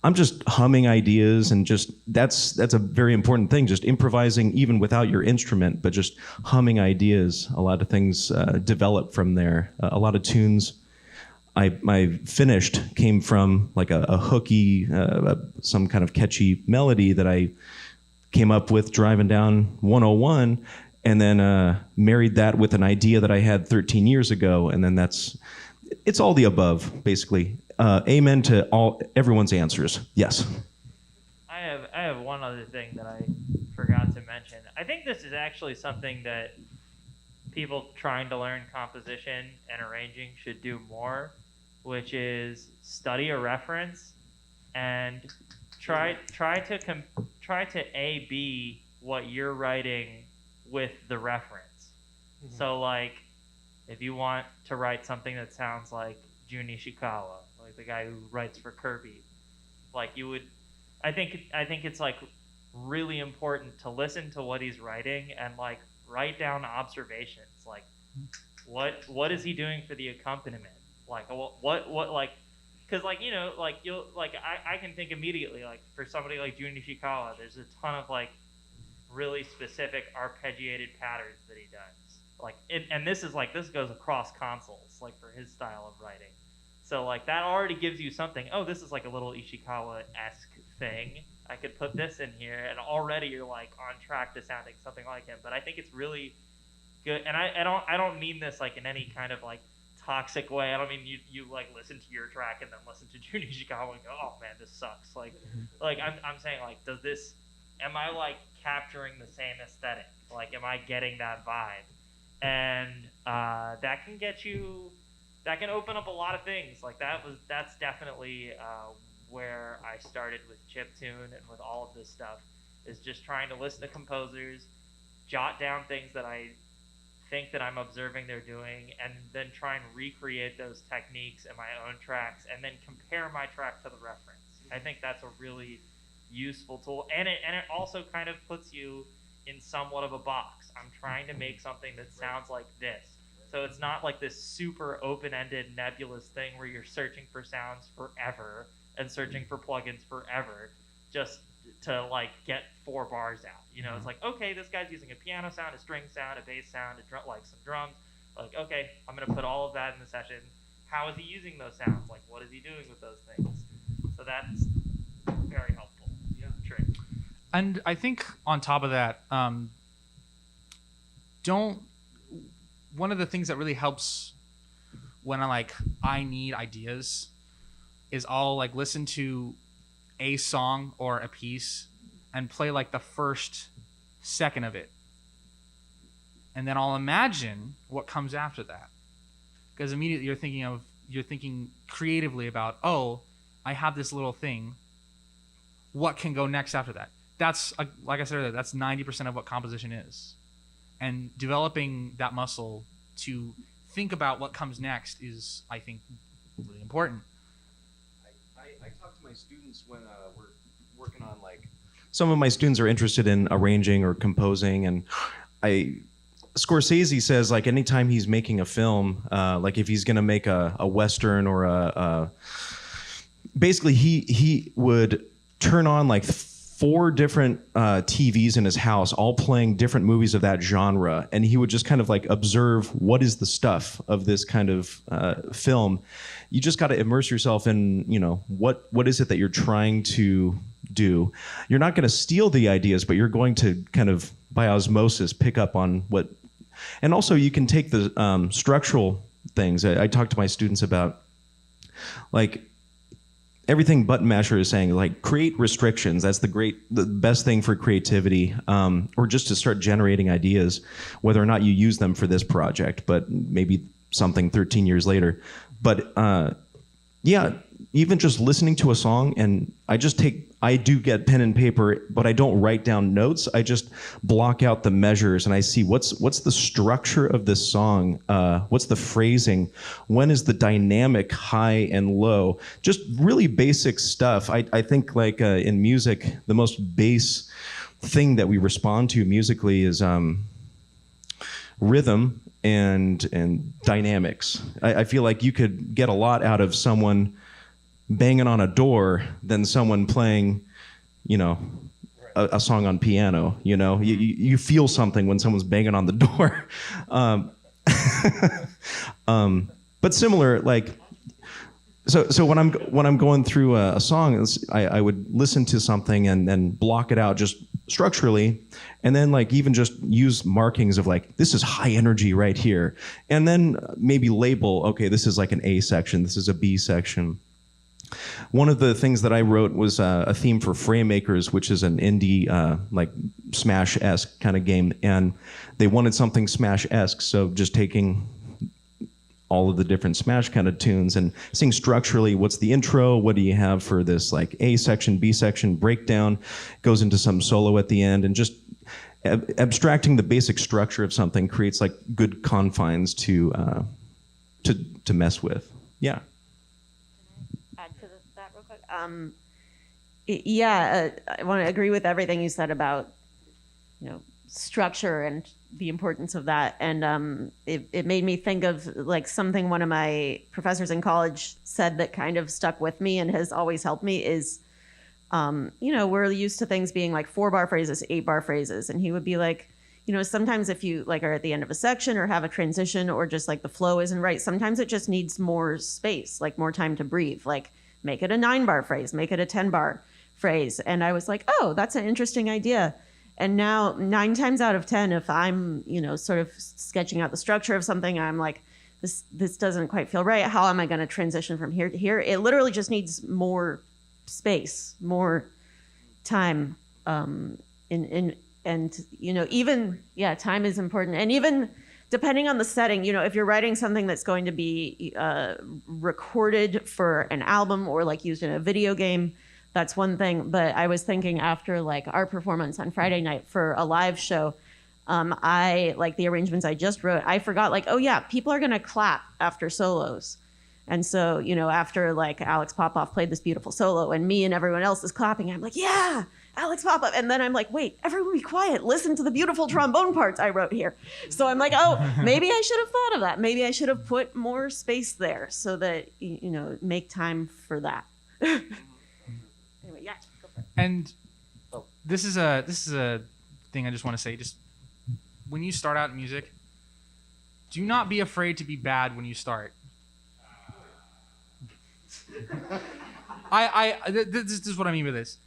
I'm just humming ideas, and just that's a very important thing, just improvising even without your instrument, but just humming ideas. A lot of things develop from there. A lot of tunes I finished came from like a hooky, some kind of catchy melody that I came up with driving down 101, and then married that with an idea that I had 13 years ago, and then it's all the above, basically. Amen to everyone's answers. Yes. I have one other thing that I forgot to mention. I think this is actually something that people trying to learn composition and arranging should do more, which is study a reference and try to A/B what you're writing with the reference. Mm-hmm. So like, if you want to write something that sounds like Jun Ishikawa, like the guy who writes for Kirby, like you would, I think it's like really important to listen to what he's writing and like write down observations, like what is he doing for the accompaniment, like what like, because like like you'll like I can think immediately, like for somebody like Jun Ishikawa, there's a ton of like really specific arpeggiated patterns that he does, like and this goes across consoles, like for his style of writing. So like that already gives you something. Oh, this is like a little Ishikawa-esque thing. I could put this in here, and already you're like on track to sounding something like him. But I think it's really good, and I don't mean this like in any kind of like toxic way. I don't mean you like listen to your track and then listen to Jun Ishikawa and go, oh man, this sucks. Like I'm saying, like, am I like capturing the same aesthetic? Like, am I getting that vibe? And that can open up a lot of things. Like that's definitely where I started with chiptune and with all of this stuff, is just trying to listen to composers, jot down things that I think that I'm observing they're doing, and then try and recreate those techniques in my own tracks, and then compare my track to the reference. I think that's a really useful tool, and it also kind of puts you in somewhat of a box. I'm trying to make something that sounds like this. So it's not like this super open-ended nebulous thing where you're searching for sounds forever and searching for plugins forever just to like get 4 bars out. You know, it's like, okay, this guy's using a piano sound, a string sound, a bass sound, like some drums. Like, okay, I'm going to put all of that in the session. How is he using those sounds? Like, what is he doing with those things? So that's very helpful. Yeah, trick. And I think on top of that, one of the things that really helps when I need ideas is I'll like listen to a song or a piece and play like the first second of it. And then I'll imagine what comes after that. Because immediately you're thinking creatively about, oh, I have this little thing. What can go next after that? That's, like I said earlier, that's 90% of what composition is. And developing that muscle to think about what comes next is, I think, really important. I talk to my students when we're working on some of my students are interested in arranging or composing, and Scorsese says anytime he's making a film, if he's going to make a Western or basically he would turn on 4 different TVs in his house, all playing different movies of that genre, and he would just kind of observe what is the stuff of this kind of film. You just got to immerse yourself in, what is it that you're trying to do. You're not going to steal the ideas, but you're going to kind of by osmosis pick up on what. And also you can take the structural things. I talk to my students about everything Button Masher is saying, create restrictions. That's the best thing for creativity, or just to start generating ideas, whether or not you use them for this project, but maybe something 13 years later. But yeah, even just listening to a song, and I do get pen and paper, but I don't write down notes. I just block out the measures, and I see what's the structure of this song, what's the phrasing, when is the dynamic high and low, just really basic stuff. I think in music, the most base thing that we respond to musically is rhythm and dynamics. I feel like you could get a lot out of someone banging on a door than someone playing, a song on piano. You feel something when someone's banging on the door. But similar, so when I'm going through a song, I would listen to something and then block it out just structurally, and then even just use markings of this is high energy right here, and then maybe label, okay, this is an A section, this is a B section. One of the things that I wrote was a theme for Frame Makers, which is an indie Smash-esque kind of game, and they wanted something Smash-esque, so just taking all of the different Smash kind of tunes and seeing structurally what's the intro, what do you have for this A section, B section, breakdown, goes into some solo at the end, and just abstracting the basic structure of something creates good confines to mess with. Yeah. I want to agree with everything you said about, structure and the importance of that. And it made me think of something one of my professors in college said that kind of stuck with me and has always helped me is, we're used to things being 4-bar phrases, 8-bar phrases. And he would be sometimes if you are at the end of a section or have a transition or just the flow isn't right, sometimes it just needs more space, more time to breathe. Make it a 9-bar phrase, make it a 10-bar phrase. And I was oh, that's an interesting idea. And now 9 times out of 10, if I'm, sort of sketching out the structure of something, I'm this doesn't quite feel right. How am I going to transition from here to here? It literally just needs more space, more time. And even, time is important. And even depending on the setting, if you're writing something that's going to be recorded for an album or used in a video game, that's one thing. But I was thinking after our performance on Friday night for a live show, I like the arrangements I just wrote. I forgot, like, oh yeah, people are gonna clap after solos. And so, after like Alex Popoff played this beautiful solo and me and everyone else is clapping, I'm like, yeah, Alex Popoff. And then I'm like, wait, everyone be quiet. Listen to the beautiful trombone parts I wrote here. So I'm like, oh, maybe I should have thought of that. Maybe I should have put more space there so that, make time for that. Anyway, yeah. Go for it. And this is a thing I just want to say. Just when you start out in music, do not be afraid to be bad when you start. This is what I mean by this.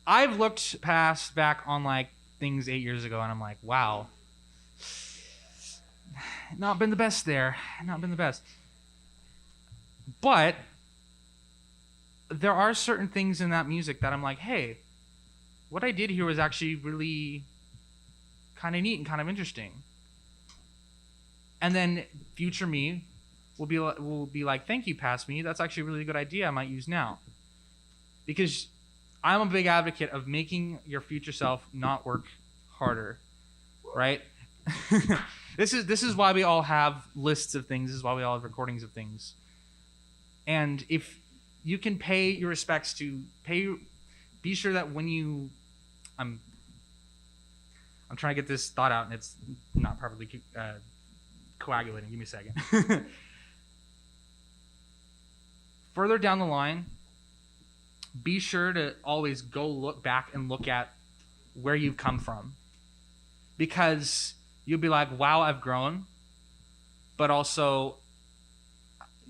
I've looked back on like things 8 years ago, and I'm like, wow, not been the best there, not been the best. But there are certain things in that music that I'm like, hey, what I did here was actually really kind of neat and kind of interesting. And then future me will be like, thank you, past me. That's actually a really good idea I might use now. Because I'm a big advocate of making your future self not work harder, right? This is why we all have lists of things. This is why we all have recordings of things. And if you can pay your respects be sure that when you, I'm trying to get this thought out and it's not properly coagulating. Give me a second. Further down the line, be sure to always go look back and look at where you've come from. Because you'll be like, wow, I've grown. But also,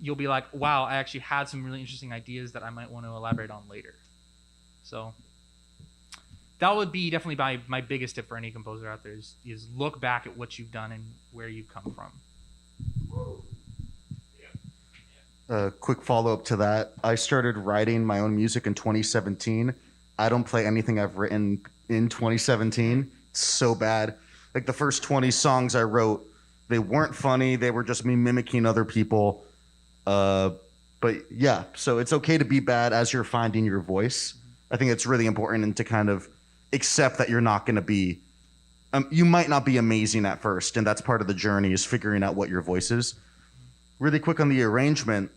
you'll be like, wow, I actually had some really interesting ideas that I might want to elaborate on later. So that would be definitely my biggest tip for any composer out there is look back at what you've done and where you've come from. A quick follow-up to that. I started writing my own music in 2017. I don't play anything I've written in 2017. It's so bad. Like the first 20 songs I wrote, they weren't funny. They were just me mimicking other people. But yeah, so it's okay to be bad as you're finding your voice. I think it's really important and to kind of accept that you're not going to be, you might not be amazing at first. And that's part of the journey is figuring out what your voice is. Really quick on the arrangement,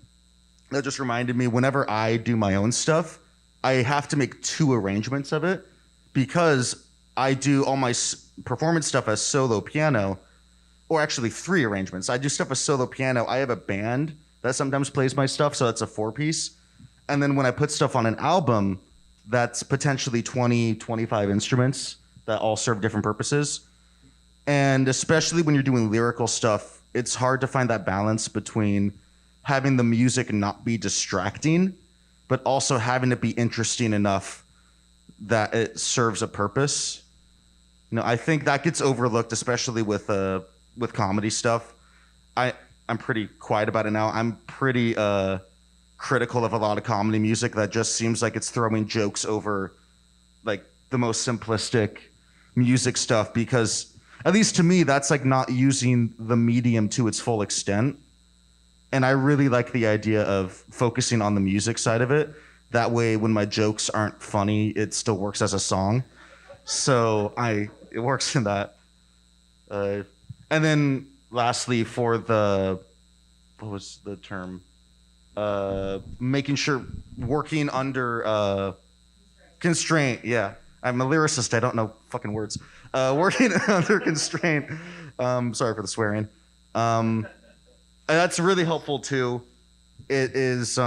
that just reminded me, whenever I do my own stuff, I have to make 2 arrangements of it because I do all my performance stuff as solo piano, or actually 3 arrangements. I do stuff as solo piano. I have a band that sometimes plays my stuff, so that's a 4-piece. And then when I put stuff on an album, that's potentially 20, 25 instruments that all serve different purposes. And especially when you're doing lyrical stuff, it's hard to find that balance between having the music not be distracting, but also having it be interesting enough that it serves a purpose. I think that gets overlooked, especially with comedy stuff. I'm pretty quiet about it now. I'm pretty critical of a lot of comedy music that just seems like it's throwing jokes over like the most simplistic music stuff because, at least to me, that's like not using the medium to its full extent. And I really like the idea of focusing on the music side of it. That way, when my jokes aren't funny, it still works as a song. So it works in that. And then lastly, for what was the term? Making sure, working under constraint. Yeah, I'm a lyricist. I don't know fucking words. Working under constraint. Sorry for the swearing. That's really helpful too. It is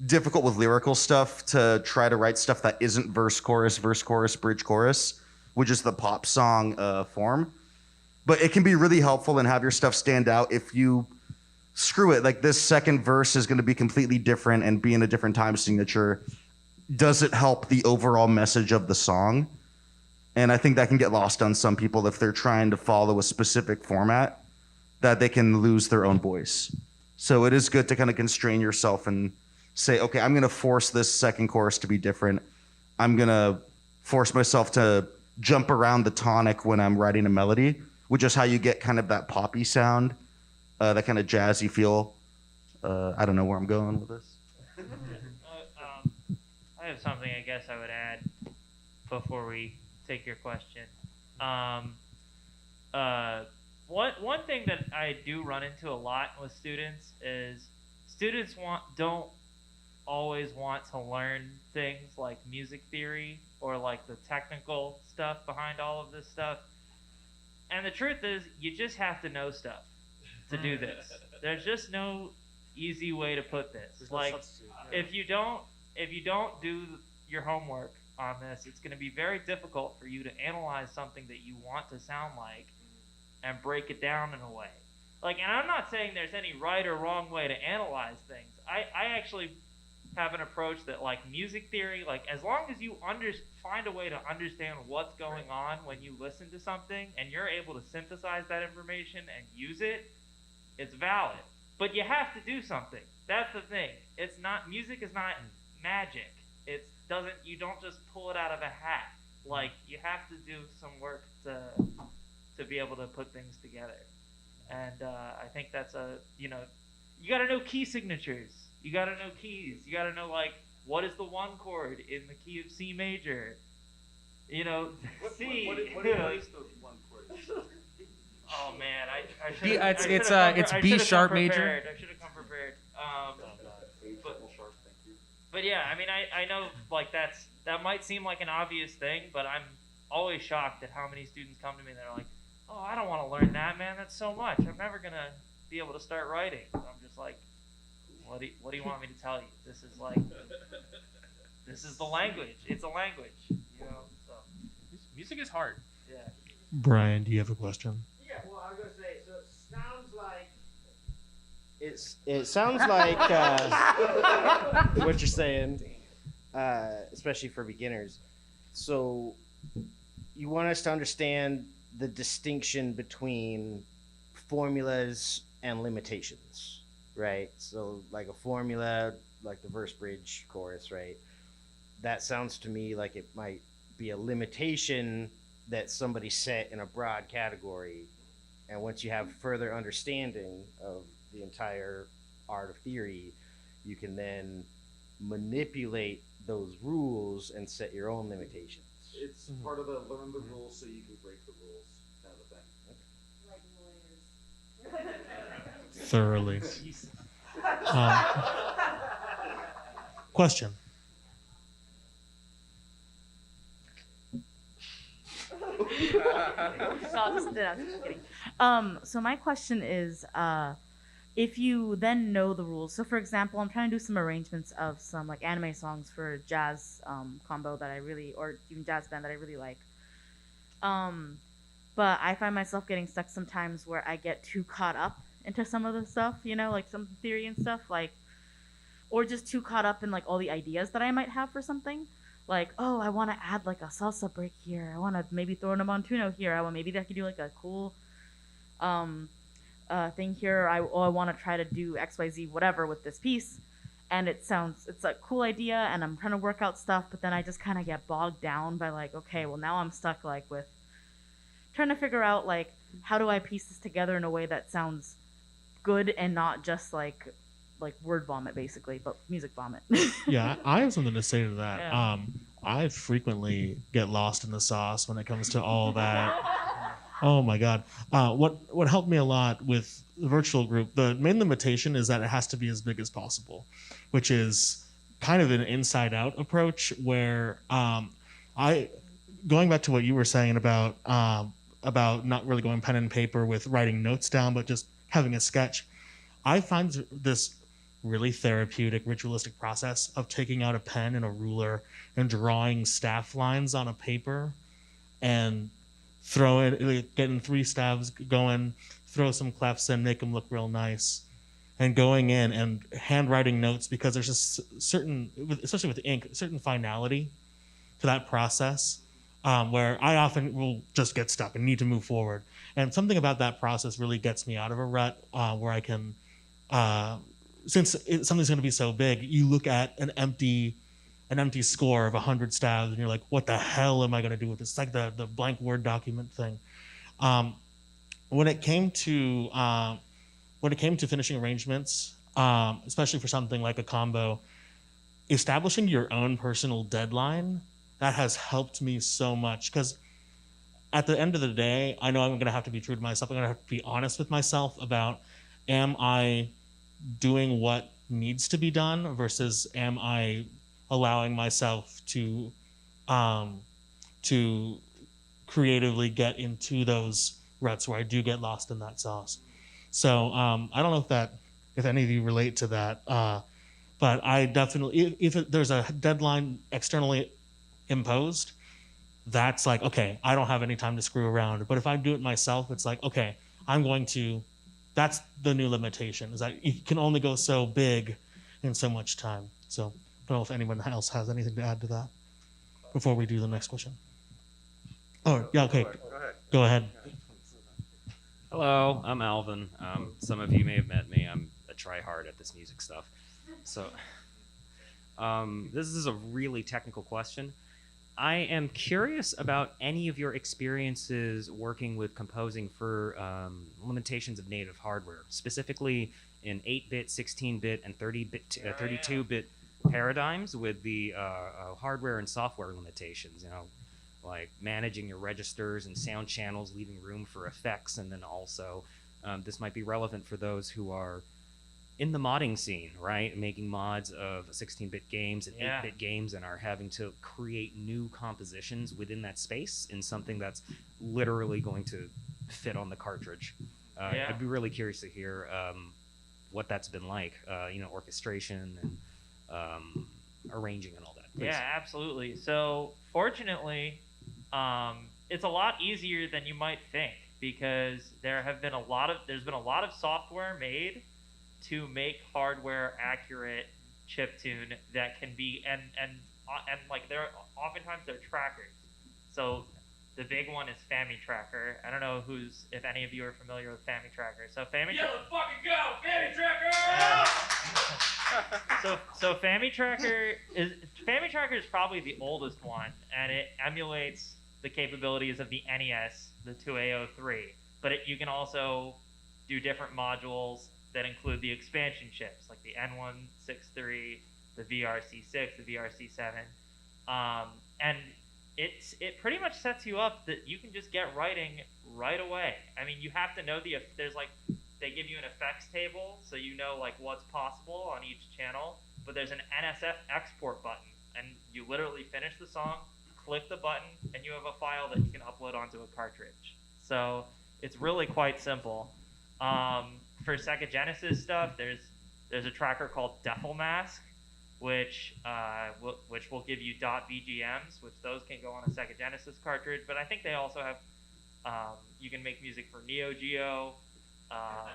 difficult with lyrical stuff to try to write stuff that isn't verse, chorus, bridge, chorus, which is the pop song form. But it can be really helpful and have your stuff stand out if you screw it. Like this second verse is going to be completely different and be in a different time signature. Does it help the overall message of the song? And I think that can get lost on some people if they're trying to follow a specific format, that they can lose their own voice. So it is good to kind of constrain yourself and say, okay, I'm going to force this second chorus to be different. I'm going to force myself to jump around the tonic when I'm writing a melody, which is how you get kind of that poppy sound, that kind of jazzy feel. I don't know where I'm going with this. I have something I guess I would add before we take your question. one thing that I do run into a lot with students is students don't always want to learn things like music theory or like the technical stuff behind all of this stuff. And the truth is, you just have to know stuff to do this. There's just no easy way to put this. Like, if you don't do your homework on this, it's going to be very difficult for you to analyze something that you want to sound like and break it down in a way. Like, and I'm not saying there's any right or wrong way to analyze things. I actually have an approach that, like, music theory, like, as long as you find a way to understand what's going on when you listen to something and you're able to synthesize that information and use it, it's valid. But you have to do something. That's the thing. It's not, music is not magic. You don't just pull it out of a hat. Like, you have to do some work to be able to put things together. And I think that's you got to know key signatures. You got to know keys. You got to know, like, what is the one chord in the key of C major? C. What is the one chord? Oh man, I should. It's B sharp major. I should have come prepared. But yeah, I mean, I know, like, that might seem like an obvious thing, but I'm always shocked at how many students come to me and they're like, "Oh, I don't want to learn that, man. That's so much. I'm never gonna be able to start writing." I'm just like, what do you want me to tell you? This is the language. It's a language, So Music is hard. Yeah. Brian, do you have a question? Yeah, well, I was gonna say, so it sounds like what you're saying, especially for beginners. So you want us to understand the distinction between formulas and limitations, right? So like a formula, like the verse, bridge, chorus, right? That sounds to me like it might be a limitation that somebody set in a broad category. And once you have further understanding of the entire art of theory, you can then manipulate those rules and set your own limitations. It's part of the learn the rules so you can break the rules kind of a thing. Thoroughly. Question. So my question is, if you then know the rules. So for example, I'm trying to do some arrangements of some like anime songs for jazz combo that I really, or even jazz band that I really like. But I find myself getting stuck sometimes where I get too caught up into some of the stuff, like some theory and stuff, like, or just too caught up in like all the ideas that I might have for something. Like, oh, I want to add like a salsa break here. I want to maybe throw in a montuno here. Maybe I could do like a cool thing here. I want to try to do XYZ whatever with this piece. And it's a cool idea and I'm trying to work out stuff, but then I just kind of get bogged down by like, okay, well now I'm stuck like with trying to figure out like, how do I piece this together in a way that sounds good and not just like word vomit basically, but music vomit. Yeah, I have something to say to that. Yeah. I frequently get lost in the sauce when it comes to all that. Oh my God. What helped me a lot with the virtual group, the main limitation is that it has to be as big as possible, which is kind of an inside out approach where going back to what you were saying about not really going pen and paper with writing notes down, but just having a sketch. I find this really therapeutic, ritualistic process of taking out a pen and a ruler and drawing staff lines on a paper and getting 3 stabs going, throw some clefs in, make them look real nice, and going in and handwriting notes, because there's just certain, especially with ink, certain finality to that process where I often will just get stuck and need to move forward. And something about that process really gets me out of a rut where I can, since something's going to be so big, you look at an empty score of 100 stabs and you're like, what the hell am I going to do with this? It's like the blank Word document thing. When it came to finishing arrangements, especially for something like a combo, establishing your own personal deadline, that has helped me so much, because at the end of the day, I know I'm going to have to be true to myself. I'm going to have to be honest with myself about, am I doing what needs to be done versus am I allowing myself to creatively get into those ruts where I do get lost in that sauce. So I don't know if any of you relate to that, but I definitely, if there's a deadline externally imposed, that's like, okay, I don't have any time to screw around. But if I do it myself, it's like, okay, that's the new limitation, is that you can only go so big in so much time. So I don't know if anyone else has anything to add to that before we do the next question. Oh, yeah, okay. Go ahead. Hello, I'm Alvin. Some of you may have met me. I'm a try-hard at this music stuff. So this is a really technical question. I am curious about any of your experiences working with composing for limitations of native hardware, specifically in 8-bit, 16-bit, and 32-bit paradigms with the hardware and software limitations. You know, like managing your registers and sound channels, leaving room for effects, and then also this might be relevant for those who are in the modding scene, right? Making mods of 16-bit games and 8-bit games and are having to create new compositions within that space in something that's literally going to fit on the cartridge. I'd be really curious to hear what that's been like, orchestration and arranging and all that. Please. Yeah, absolutely. So fortunately, it's a lot easier than you might think because there's been a lot of software made to make hardware accurate chiptune that can be and like oftentimes they're trackers. So the big one is FamiTracker. I don't know if any of you are familiar with FamiTracker. So FamiTracker. Yeah, let's fucking go, FamiTracker! So FamiTracker is probably the oldest one, and it emulates the capabilities of the NES, the 2A03. But you can also do different modules that include the expansion chips, like the N163, the VRC6, the VRC7, and it pretty much sets you up that you can just get writing right away. I mean, you have to know they give you an effects table, so you know like what's possible on each channel, but there's an NSF export button, and you literally finish the song, click the button, and you have a file that you can upload onto a cartridge. So it's really quite simple. For Sega Genesis stuff, there's a tracker called Defilmask, which will give you .vgms, which those can go on a Sega Genesis cartridge. But I think they also have you can make music for Neo Geo,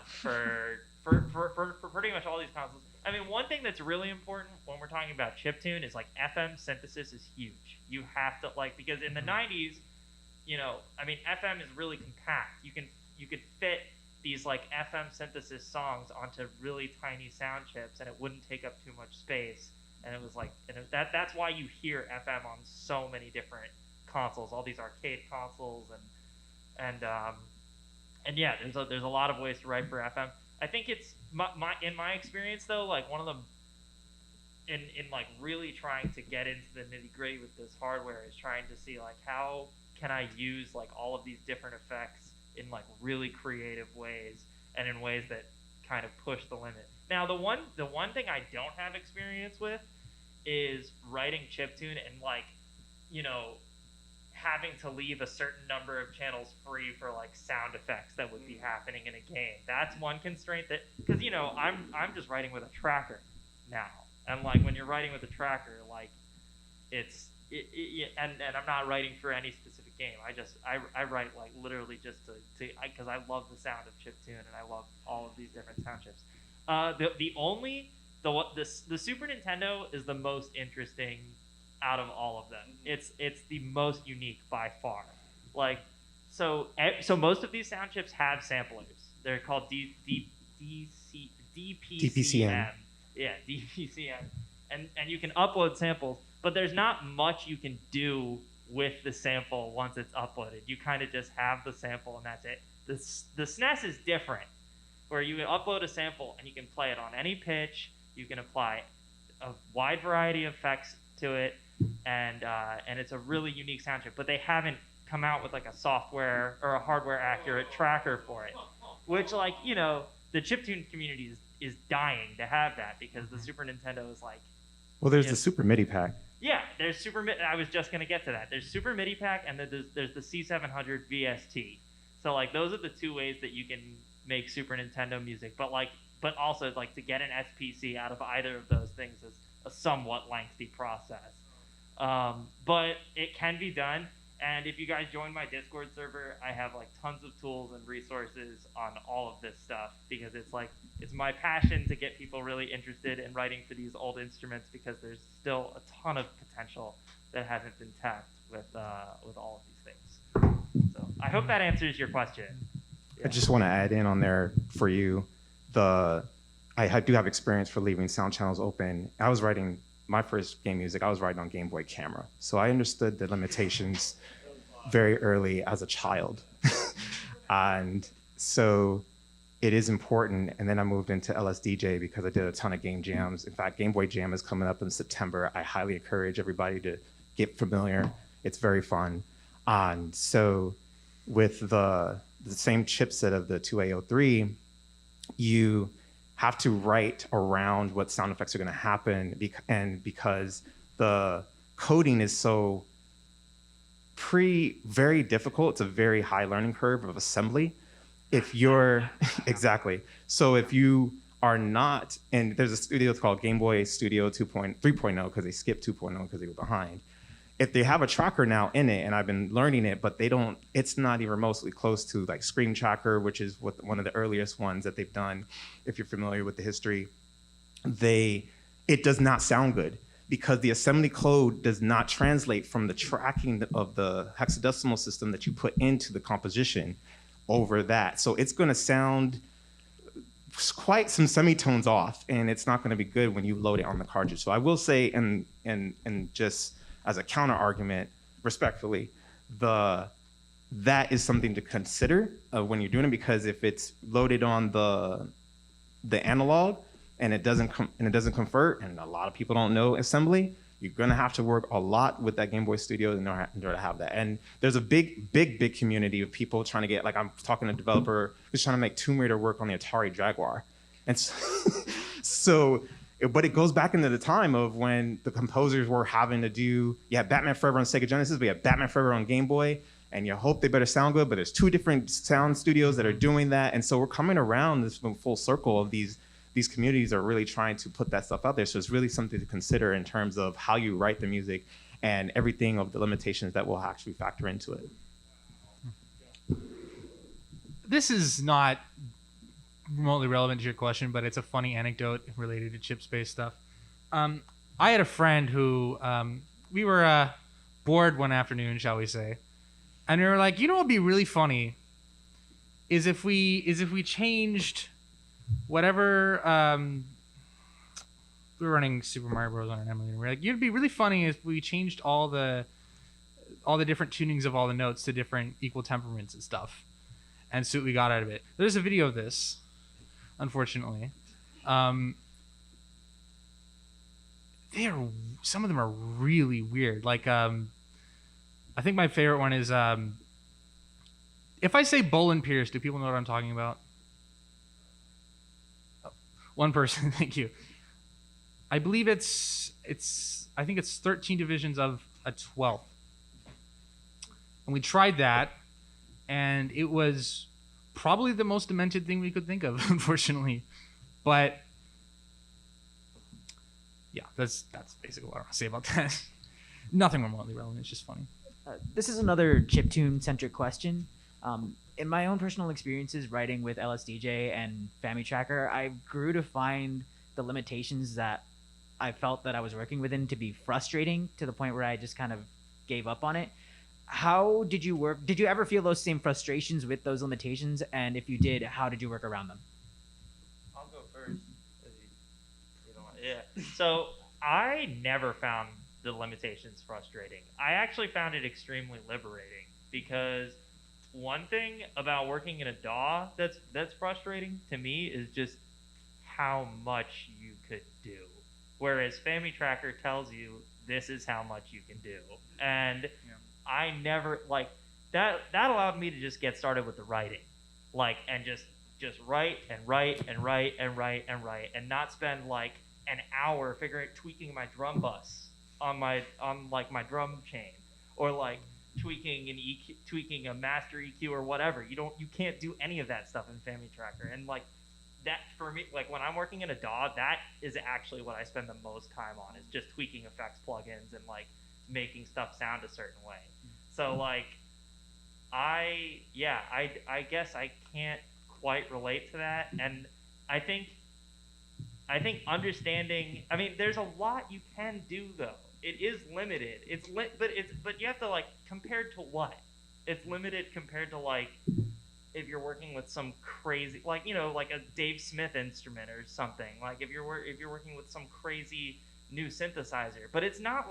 for pretty much all these consoles. I mean, one thing that's really important when we're talking about chiptune is like FM synthesis is huge. You have to because in the 90s, FM is really compact. You could fit these like FM synthesis songs onto really tiny sound chips, and it wouldn't take up too much space. And it was that's why you hear FM on so many different consoles, all these arcade consoles, and yeah, there's a lot of ways to write for FM. I think it's in my experience though, like one of them in like really trying to get into the nitty gritty with this hardware is trying to see like how can I use like all of these different effects in like really creative ways and in ways that kind of push the limit. Now the one thing I don't have experience with is writing chiptune and like, having to leave a certain number of channels free for like sound effects that would be happening in a game. That's one constraint that, because I'm just writing with a tracker now, and like when you're writing with a tracker, like and I'm not writing for any specific game. I write like literally just to because I love the sound of chiptune and I love all of these different sound chips. The Super Nintendo is the most interesting out of all of them. It's the most unique by far. Like so most of these sound chips have samplers. They're called DPCM. Yeah, DPCM. And you can upload samples, but there's not much you can do with the sample once it's uploaded. You kind of just have the sample and that's it. The SNES is different, where you can upload a sample and you can play it on any pitch. You can apply a wide variety of effects to it, and it's a really unique sound chip. But they haven't come out with like a software or a hardware accurate tracker for it, which like, you know, the chiptune community is dying to have that because the Super Nintendo is like, Well, there's the Super MIDI pack. yeah, there's Super MIDI. I was just gonna get to that. There's Super MIDI pack, and then there's the C700 VST. So like those are the two ways that you can make Super Nintendo music. But also like to get an SPC out of either of those things is a somewhat lengthy process. But it can be done. And if you guys join my Discord server, I have like tons of tools and resources on all of this stuff because it's my passion to get people really interested in writing for these old instruments because there's still a ton of potential that hasn't been tapped with all of these things. So I hope that answers your question. I just want to add in on there for you. I do have experience for leaving sound channels open. I was writing my first game music. I was writing on Game Boy Camera, so I understood the limitations very early as a child, and so it is important. And then I moved into LSDJ because I did a ton of game jams. In fact, Game Boy Jam is coming up in September. I highly encourage everybody to get familiar. It's very fun. And so with the same chipset of the 2A03, you have to write around what sound effects are going to happen, and because the coding is so very difficult, it's a very high learning curve of assembly. If you're exactly, so if you are not, and there's a studio called Game Boy Studio 3.0 because they skipped 2.0 because they were behind. If they have a tracker now in it, and I've been learning it, but it's not even remotely close to like Screen Tracker, which is one of the earliest ones that they've done. If you're familiar with the history, it does not sound good because the assembly code does not translate from the tracking of the hexadecimal system that you put into the composition over that. So it's going to sound quite some semitones off, and it's not going to be good when you load it on the cartridge. So I will say, and just as a counter argument, respectfully, that is something to consider when you're doing it, because if it's loaded on the analog and it doesn't convert, and a lot of people don't know assembly, you're gonna have to work a lot with that Game Boy Studio in order to have that. And there's a big community of people trying to get, like I'm talking to a developer who's trying to make Tomb Raider work on the Atari Jaguar, and so but it goes back into the time of when the composers were having to do, you had Batman Forever on Sega Genesis, we had Batman Forever on Game Boy, and you hope they better sound good, but there's two different sound studios that are doing that. And so we're coming around this full circle of these communities are really trying to put that stuff out there. So it's really something to consider in terms of how you write the music and everything of the limitations that will actually factor into it. This is not remotely relevant to your question, but it's a funny anecdote related to chip space stuff. I had a friend who we were bored one afternoon, shall we say, and we were like, you know what would be really funny is if we changed whatever we were running Super Mario Bros. On an emulator. We're like, it'd be really funny if we changed all the different tunings of all the notes to different equal temperaments and stuff, and see what we got out of it. There's a video of this. Unfortunately, some of them are really weird. Like, I think my favorite one is if I say Bull and Pierce, do people know what I'm talking about? Oh, one person, thank you. I believe it's 13 divisions of a 12th, and we tried that, and it was probably the most demented thing we could think of, unfortunately. But yeah, that's basically what I want to say about that. Nothing remotely relevant. It's just funny. This is another chiptune-centric question. In my own personal experiences writing with LSDJ and FamiTracker, I grew to find the limitations that I felt that I was working within to be frustrating to the point where I just kind of gave up on it. How did you work? Did you ever feel those same frustrations with those limitations? And if you did, how did you work around them? I'll go first. Yeah. So I never found the limitations frustrating. I actually found it extremely liberating because one thing about working in a DAW that's frustrating to me is just how much you could do. Whereas FamiTracker tells you this is how much you can do. And I never, like, that allowed me to just get started with the writing, like, and just write and write and write and write and write, and not spend like an hour tweaking my drum bus on my drum chain, or like tweaking a master EQ or whatever. You can't do any of that stuff in FamiTracker. And like that, for me, like when I'm working in a DAW, that is actually what I spend the most time on, is just tweaking effects plugins and like making stuff sound a certain way. So like I guess I can't quite relate to that. And I think understanding, I mean, there's a lot you can do though. It is limited. But you have to like, compared to what? It's limited compared to like if you're working with some crazy, like, you know, like a Dave Smith instrument or something. Like if you're working with some crazy new synthesizer. But it's not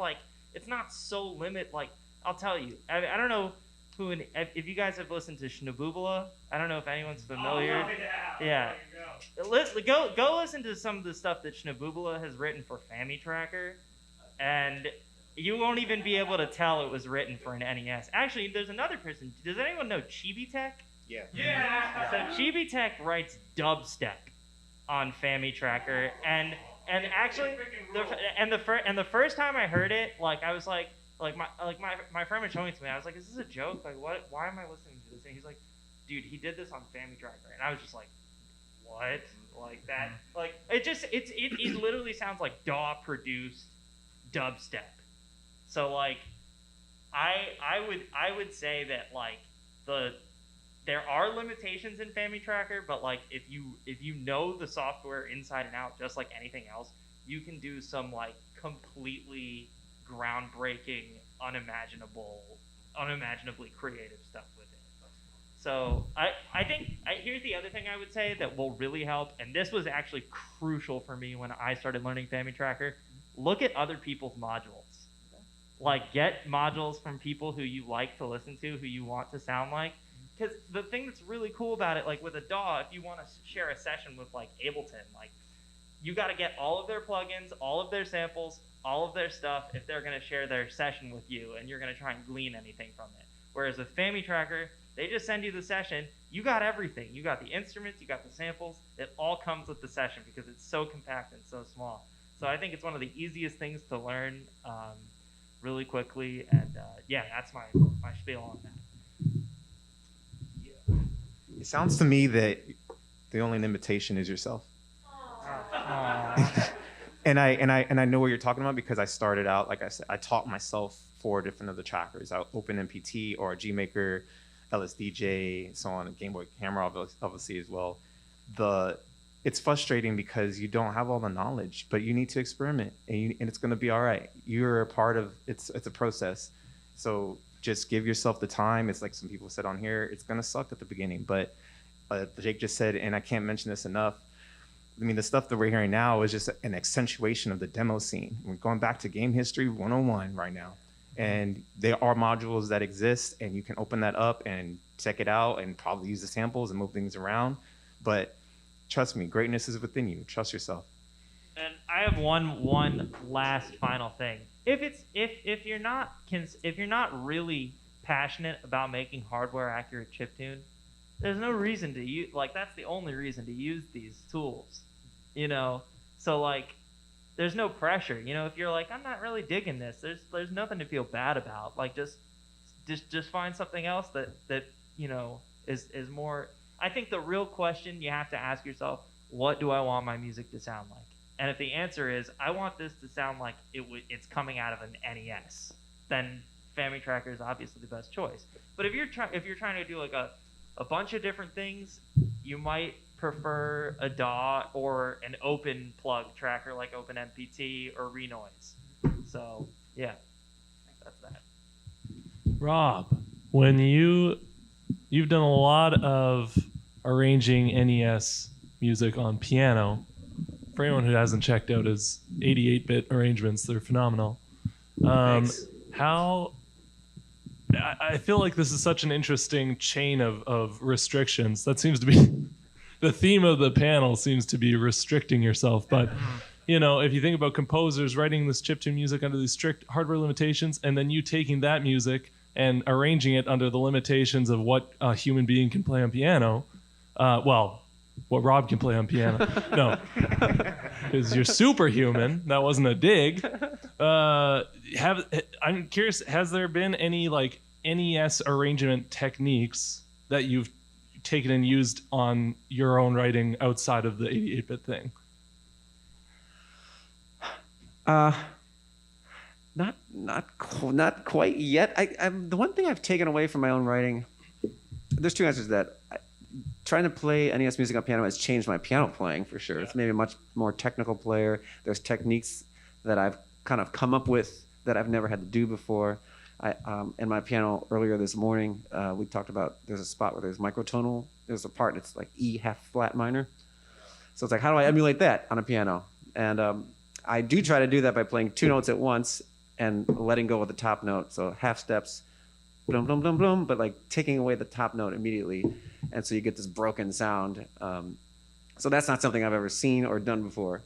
so limit. Like, I'll tell you, I don't know if you guys have listened to Shnaboobala. I don't know if anyone's familiar. Oh, yeah. Go listen to some of the stuff that Shnaboobala has written for FamiTracker, and you won't even be able to tell it was written for an NES. Actually, there's another person. Does anyone know Chibi-Tech? Yeah. Yeah. So Chibi-Tech writes dubstep on FamiTracker, and actually, the first time I heard it, like I was like my friend was showing it to me. I was like, "Is this a joke? Like, what? Why am I listening to this?" And he's like, "Dude, he did this on FamiTracker," and I was just like, "What? Like that? Like it literally sounds like DAW produced dubstep." So like, I would say that like there are limitations in FamiTracker, but like if you know the software inside and out, just like anything else, you can do some like completely groundbreaking, unimaginably creative stuff with it. So I think here's the other thing I would say that will really help, and this was actually crucial for me when I started learning FamiTracker. Look at other people's modules. Like, get modules from people who you like to listen to, who you want to sound like. Because the thing that's really cool about it, like with a DAW, if you want to share a session with like Ableton, like you got to get all of their plugins, all of their samples, all of their stuff if they're going to share their session with you, and you're going to try and glean anything from it. Whereas with FamiTracker, they just send you the session. You got everything. You got the instruments, you got the samples. It all comes with the session because it's so compact and so small. So I think it's one of the easiest things to learn really quickly. And yeah, that's my spiel on that. It sounds to me that the only limitation is yourself. And I know what you're talking about because I started out, like I said, I taught myself 4 different of the trackers. I OpenMPT or GMaker, LSDJ, so on, Game Boy Camera obviously as well. It's frustrating because you don't have all the knowledge, but you need to experiment, and it's going to be all right. You're a part of it's a process. So just give yourself the time. It's like some people said on here, it's going to suck at the beginning, but Jake just said, and I can't mention this enough, I mean, the stuff that we're hearing now is just an accentuation of the demo scene. We're going back to game history 101 right now. And there are modules that exist, and you can open that up and check it out and probably use the samples and move things around. But trust me, greatness is within you. Trust yourself. And I have one last final thing. If you're not really passionate about making hardware accurate chiptune, there's no reason to use, like, that's the only reason to use these tools, you know? So like, there's no pressure, you know? If you're like, I'm not really digging this, there's nothing to feel bad about. Like, just find something else that you know is more. I think the real question you have to ask yourself, what do I want my music to sound like? And if the answer is, I want this to sound like it's coming out of an NES, then FamiTracker is obviously the best choice. But if you're trying to do like a bunch of different things, you might prefer a DAW or an open plug tracker like OpenMPT or Renoise. So yeah, that's that. Rob, when you've done a lot of arranging NES music on piano. For anyone who hasn't checked out his 88-bit arrangements, they're phenomenal. How I feel like this is such an interesting chain of restrictions. That seems to be the theme of the panel, seems to be restricting yourself. But you know, if you think about composers writing this chiptune music under these strict hardware limitations, and then you taking that music and arranging it under the limitations of what a human being can play on piano. Well, what Rob can play on piano. No, because you're superhuman. That wasn't a dig. I'm curious, has there been any like NES arrangement techniques that you've taken and used on your own writing outside of the 88-bit thing? Not quite yet. The one thing I've taken away from my own writing, there's two answers to that. Trying to play NES music on piano has changed my piano playing for sure. It's made me a much more technical player. There's techniques that I've kind of come up with that I've never had to do before. In my piano earlier this morning, we talked about there's a spot where there's microtonal. There's a part that's like E half flat minor. So it's like, how do I emulate that on a piano? And I do try to do that by playing two notes at once and letting go of the top note. So half steps, blum, blum, blum, blum, but like taking away the top note immediately. And so you get this broken sound. So that's not something I've ever seen or done before.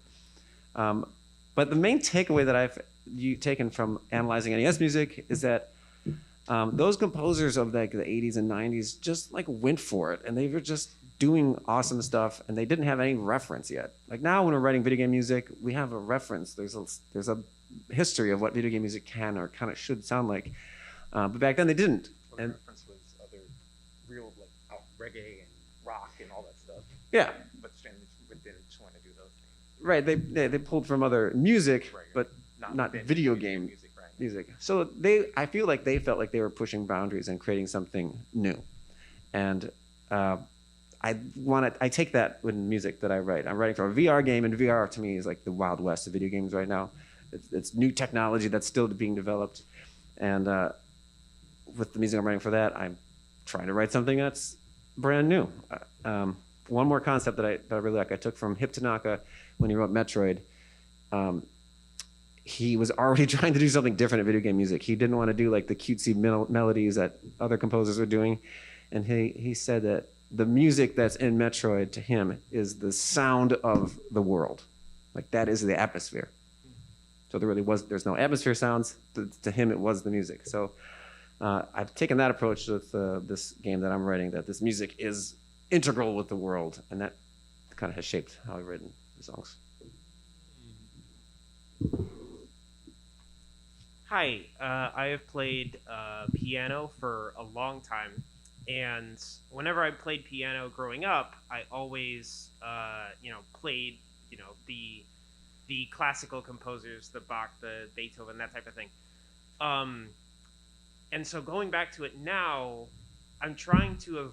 But the main takeaway that I've taken from analyzing NES music is that those composers of like the 80s and 90s just like went for it. And they were just doing awesome stuff, and they didn't have any reference yet. Like now when we're writing video game music, we have a reference. There's a history of what video game music can or kind of should sound like. But back then they didn't. Well, the reference was other real like out reggae and rock and all that stuff. Yeah. But they didn't just want to do those things. Right. They pulled from other music, Right. but not video game music. So I feel like they felt like they were pushing boundaries and creating something new. And I take that with music that I write. I'm writing for a VR game, and VR to me is like the Wild West of video games right now. It's new technology that's still being developed. And with the music I'm writing for that, I'm trying to write something that's brand new. One more concept that I really like, I took from Hip Tanaka when he wrote Metroid. He was already trying to do something different in video game music. He didn't want to do like the cutesy melodies that other composers were doing. And he said that the music that's in Metroid to him is the sound of the world. Like that is the atmosphere. So there's no atmosphere sounds. To him, it was the music. So I've taken that approach with this game that I'm writing, that this music is integral with the world. And that kind of has shaped how I've written the songs. Hi, I have played piano for a long time. And whenever I played piano growing up, I always, played, the classical composers, the Bach, the Beethoven, that type of thing. And so going back to it now, I'm trying to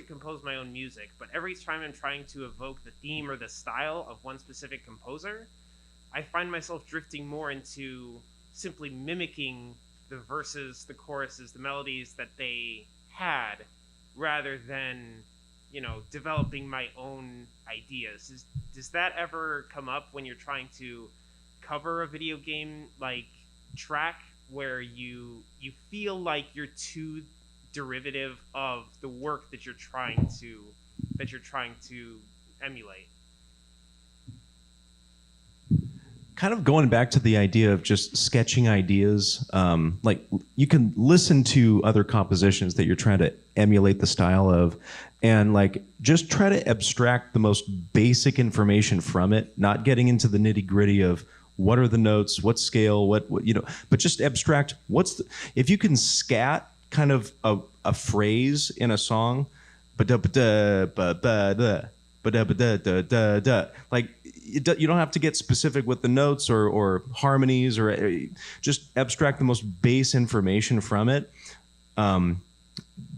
compose my own music, but every time I'm trying to evoke the theme or the style of one specific composer, I find myself drifting more into simply mimicking the verses, the choruses, the melodies that they had, rather than, developing my own ideas. Does that ever come up when you're trying to cover a video game like track, where you feel like you're too derivative of the work that you're trying to emulate? Kind of going back to the idea of just sketching ideas, like you can listen to other compositions that you're trying to emulate the style of, and like just try to abstract the most basic information from it, not getting into the nitty gritty of what are the notes, what scale, what but just abstract if you can scat kind of a phrase in a song, like you don't have to get specific with the notes or harmonies, or just abstract the most base information from it.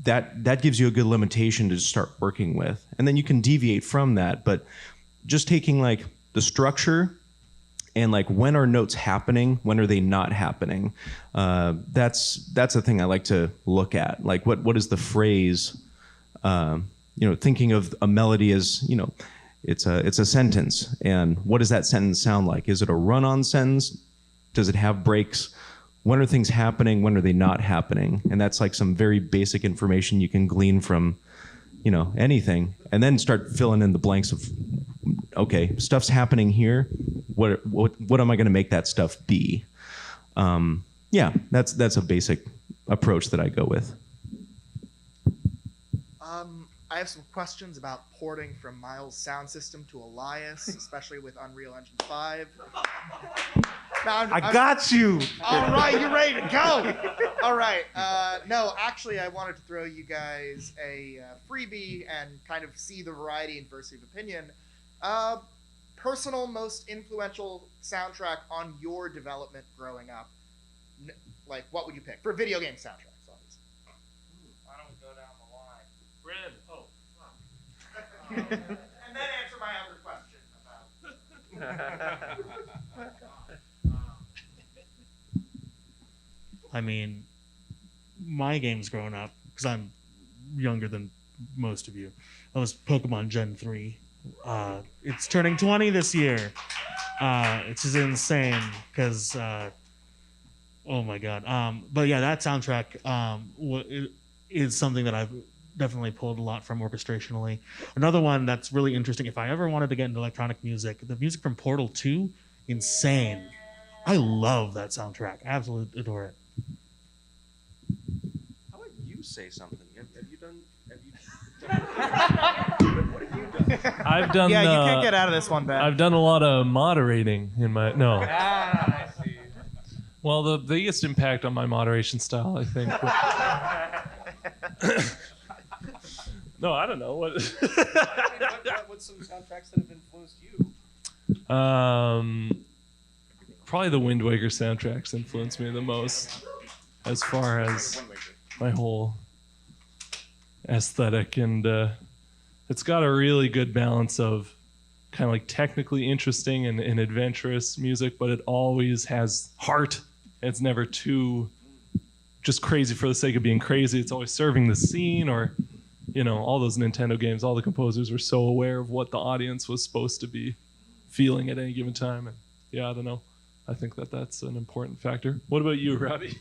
That gives you a good limitation to start working with, and then you can deviate from that. But just taking like the structure and like when are notes happening, when are they not happening, that's a thing I like to look at. Like what is the phrase? Thinking of a melody as it's a sentence, and what does that sentence sound like? Is it a run-on sentence? Does it have breaks? When are things happening? When are they not happening? And that's like some very basic information you can glean from, anything, and then start filling in the blanks of, okay, stuff's happening here. What am I going to make that stuff be? That's a basic approach that I go with. I have some questions about porting from Miles' sound system to Elias, especially with Unreal Engine 5. I got you. All right, you're ready to go. All right. No, actually, I wanted to throw you guys a freebie and kind of see the variety and diversity of opinion. Personal, most influential soundtrack on your development growing up. Like, what would you pick for video game soundtracks? Obviously. Why don't we go down the line? Red. Oh, fuck. And then answer my other question about. I mean, my games growing up, because I'm younger than most of you, that was Pokemon Gen 3. It's turning 20 this year. It's just insane because, oh my god. But yeah, that soundtrack is something that I've definitely pulled a lot from orchestrationally. Another one that's really interesting, if I ever wanted to get into electronic music, the music from Portal 2, insane. I love that soundtrack. Absolutely adore it. How about you say something? Have you done? What have you done? I've done. Yeah, you can't get out of this one, Ben. I've done a lot of moderating in my I see. Well, the biggest impact on my moderation style, I think. No, I don't know what. What's some soundtracks that have influenced you? Probably the Wind Waker soundtracks influenced me the most, as far as my whole aesthetic, and it's got a really good balance of kind of like technically interesting and adventurous music, but it always has heart. It's never too just crazy for the sake of being crazy. It's always serving the scene, or all those Nintendo games, all the composers were so aware of what the audience was supposed to be feeling at any given time. And yeah, I don't know. I think that's an important factor. What about you, Robbie?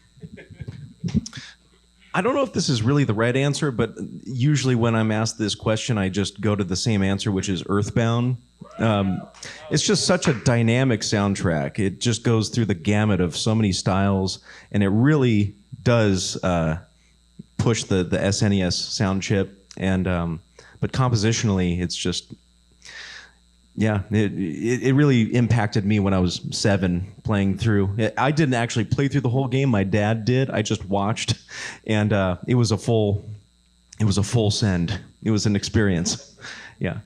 I don't know if this is really the right answer, but usually when I'm asked this question, I just go to the same answer, which is Earthbound. It's just such a dynamic soundtrack. It just goes through the gamut of so many styles, and it really does push the SNES sound chip. And but compositionally, it's just, yeah, it really impacted me when I was 7 playing through. I didn't actually play through the whole game. My dad did. I just watched, and it was a full send. It was an experience. Yeah.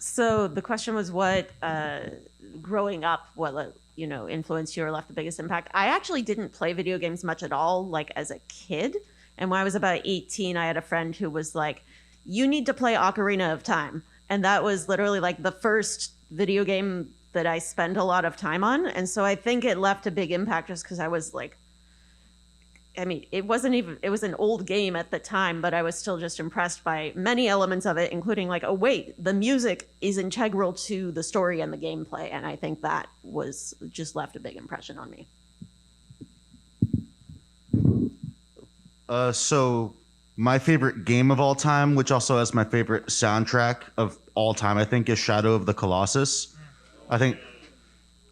So the question was what growing up, what influenced you or left the biggest impact. I actually didn't play video games much at all, like as a kid. And when I was about 18, I had a friend who was like, "You need to play Ocarina of Time." And that was literally like the first video game that I spent a lot of time on. And so I think it left a big impact just because I was like, it was an old game at the time, but I was still just impressed by many elements of it, including like, oh wait, the music is integral to the story and the gameplay. And I think that was just left a big impression on me. So my favorite game of all time, which also has my favorite soundtrack of all time, I think, is Shadow of the Colossus. I think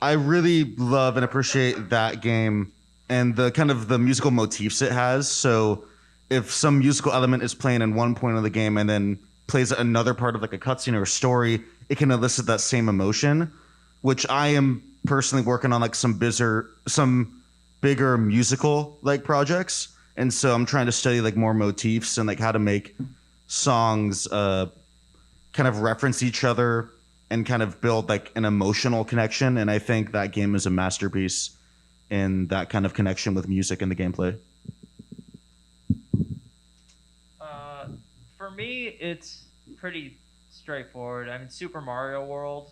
I really love and appreciate that game and the kind of the musical motifs it has. So if some musical element is playing in one point of the game and then plays at another part of like a cutscene or a story, it can elicit that same emotion, which I am personally working on like some bigger musical like projects. And so I'm trying to study like more motifs and like how to make songs kind of reference each other and kind of build like an emotional connection. And I think that game is a masterpiece in that kind of connection with music and the gameplay. For me, it's pretty straightforward. I mean, Super Mario World.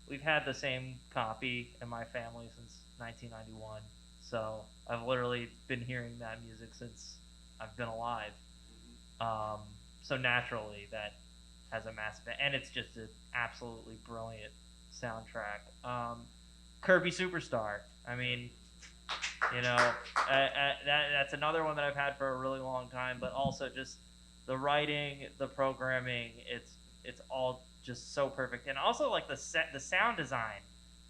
We've had the same copy in my family since 1991. So I've literally been hearing that music since I've been alive. So naturally, that has a massive, and it's just an absolutely brilliant soundtrack. Kirby Superstar. I mean, that's another one that I've had for a really long time. But also just the writing, the programming. It's all just so perfect, and also like the sound design,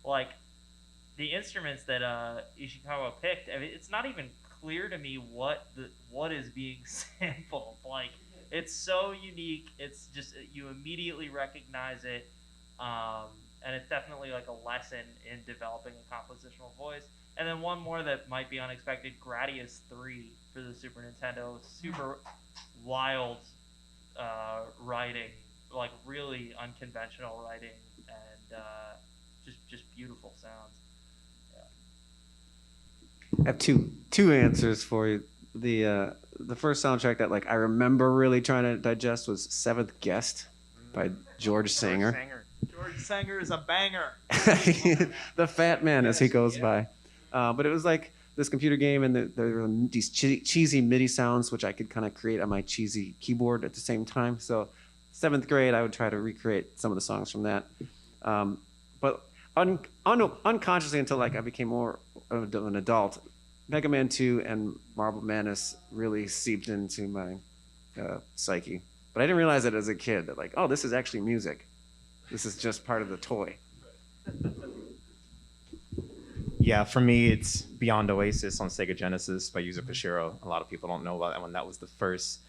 like. the instruments that Ishikawa picked, I mean, it's not even clear to me what is being sampled. Like, it's so unique. It's just you immediately recognize it, and it's definitely like a lesson in developing a compositional voice. And then one more that might be unexpected: Gradius 3 for the Super Nintendo. Super wild writing, like really unconventional writing, and just beautiful sounds. I have two answers for you. The first soundtrack that like I remember really trying to digest was Seventh Guest by George Sanger. George Sanger is a banger. The Fat Man, as he goes by. But it was like this computer game, and there were these cheesy MIDI sounds, which I could kind of create on my cheesy keyboard at the same time. So, 7th grade, I would try to recreate some of the songs from that. But unconsciously, until like I became more of an adult, Mega Man 2 and Marble Madness really seeped into my psyche. But I didn't realize it as a kid that like, oh, this is actually music. This is just part of the toy. Yeah, for me, it's Beyond Oasis on Sega Genesis by Yuzo Koshiro. A lot of people don't know about that one. That was the first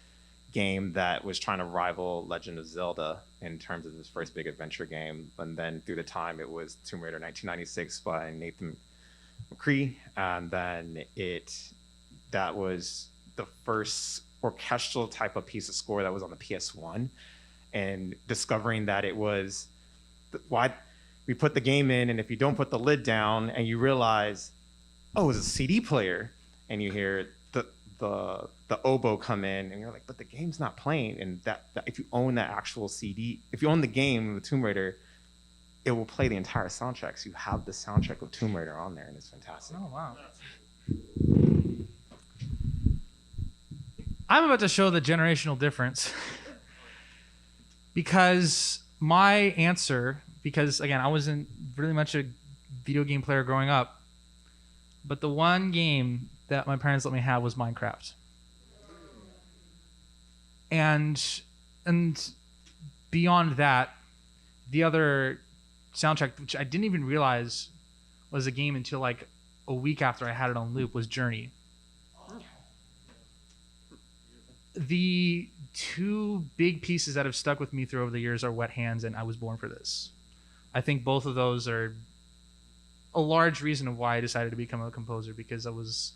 game that was trying to rival Legend of Zelda in terms of this first big adventure game. And then through the time, it was Tomb Raider 1996 by Nathan McCree. And then that was the first orchestral type of piece of score that was on the PS1. And discovering that it was why we put the game in, and if you don't put the lid down and you realize, oh, it's a CD player, and you hear the oboe come in, and you're like, but the game's not playing. And that if you own that actual CD, if you own the game, the Tomb Raider, it will play the entire soundtrack. So you have the soundtrack of Tomb Raider on there, and it's fantastic. Oh, wow. I'm about to show the generational difference because my answer, because again, I wasn't really much a video game player growing up, but the one game that my parents let me have was Minecraft. And beyond that, the other soundtrack, which I didn't even realize was a game until like a week after I had it on loop, was Journey. The two big pieces that have stuck with me through over the years are Wet Hands and I Was Born for This. I think both of those are a large reason of why I decided to become a composer, because I was,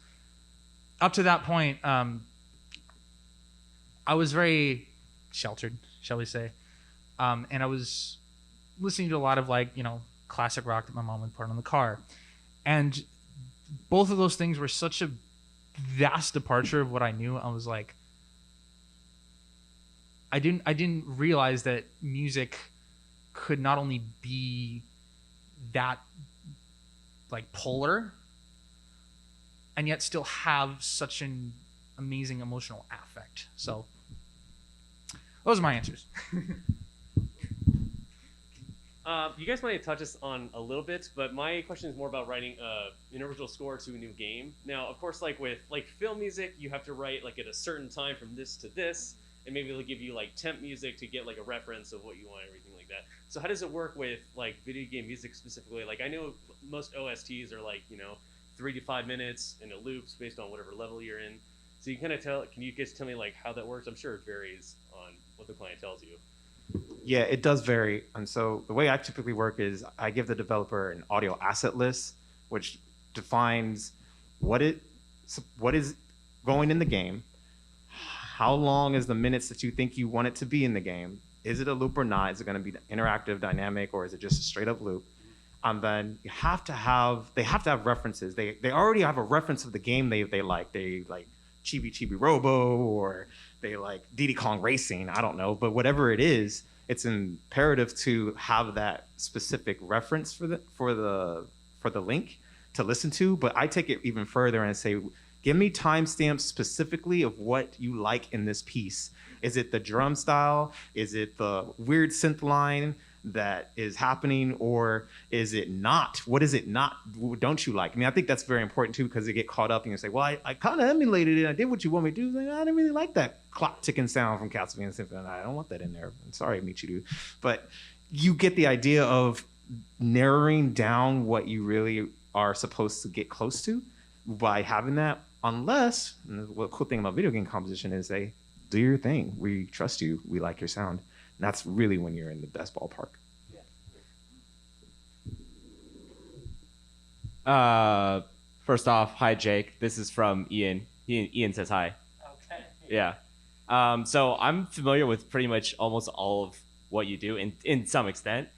up to that point, I was very sheltered, shall we say. And I was listening to a lot of classic rock that my mom would put on in the car. And both of those things were such a vast departure of what I knew. I was like, I didn't realize that music could not only be that like polar and yet still have such an amazing emotional affect. So those are my answers. You guys might have touched this on a little bit, but my question is more about writing an original score to a new game. Now, of course, like with film music, you have to write like at a certain time from this to this, and maybe they'll give you like temp music to get like a reference of what you want, everything like that. So how does it work with like video game music specifically? Like I know most OSTs are like 3 to 5 minutes in a loops based on whatever level you're in. So you kind of can you guys tell me like how that works? I'm sure it varies on what the client tells you. Yeah, it does vary. And so the way I typically work is I give the developer an audio asset list, which defines what is going in the game, how long is the minutes that you think you want it to be in the game, is it a loop or not, is it going to be interactive, dynamic, or is it just a straight up loop? And then they have to have references. They already have a reference of the game they like. They like Chibi Chibi Robo, or they like Diddy Kong Racing, I don't know, but whatever it is, it's imperative to have that specific reference for the link to listen to. But I take it even further and say, give me timestamps specifically of what you like in this piece. Is it the drum style? Is it the weird synth line that is happening, or is it not? What is it not? Don't you like? I mean, I think that's very important too, because they get caught up and you say, well, I kind of emulated it. I did what you want me to do. Like, I didn't really like that clock ticking sound from Castlevania Symphony. I don't want that in there. I'm sorry, Michiru. But you get the idea of narrowing down what you really are supposed to get close to by having that, unless, and the cool thing about video game composition is they do your thing. We trust you. We like your sound. And that's really when you're in the best ballpark. First off, hi Jake. This is from Ian. Ian says hi. Okay. Yeah. So I'm familiar with pretty much almost all of what you do in some extent.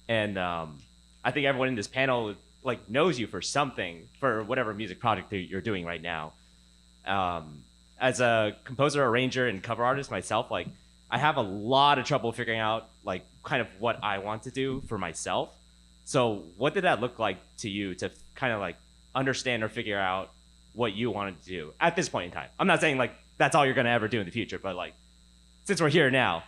And I think everyone in this panel like knows you for something, for whatever music project that you're doing right now. As a composer, arranger, and cover artist myself, like I have a lot of trouble figuring out like kind of what I want to do for myself. So what did that look like to you to kind of like understand or figure out what you wanted to do at this point in time? I'm not saying like that's all you're going to ever do in the future, but like since we're here now.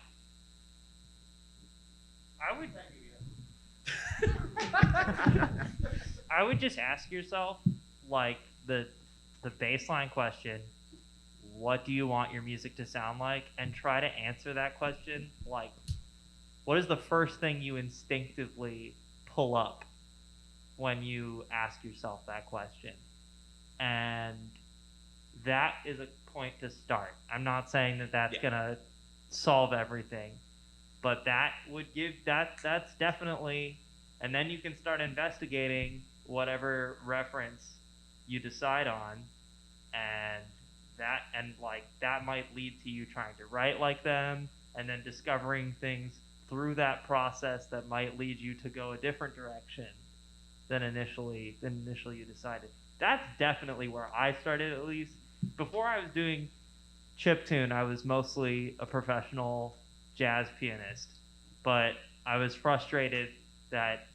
I would just ask yourself like the baseline question, what do you want your music to sound like, and try to answer that question like, what is the first thing you instinctively pull up when you ask yourself that question? And that is a point to start. I'm not saying that that's gonna solve everything, but that would give that's definitely, and then you can start investigating whatever reference you decide on, and that might lead to you trying to write like them, and then discovering things through that process that might lead you to go a different direction than initially you decided. That's definitely where I started, at least. Before I was doing chiptune, I was mostly a professional jazz pianist, but I was frustrated that,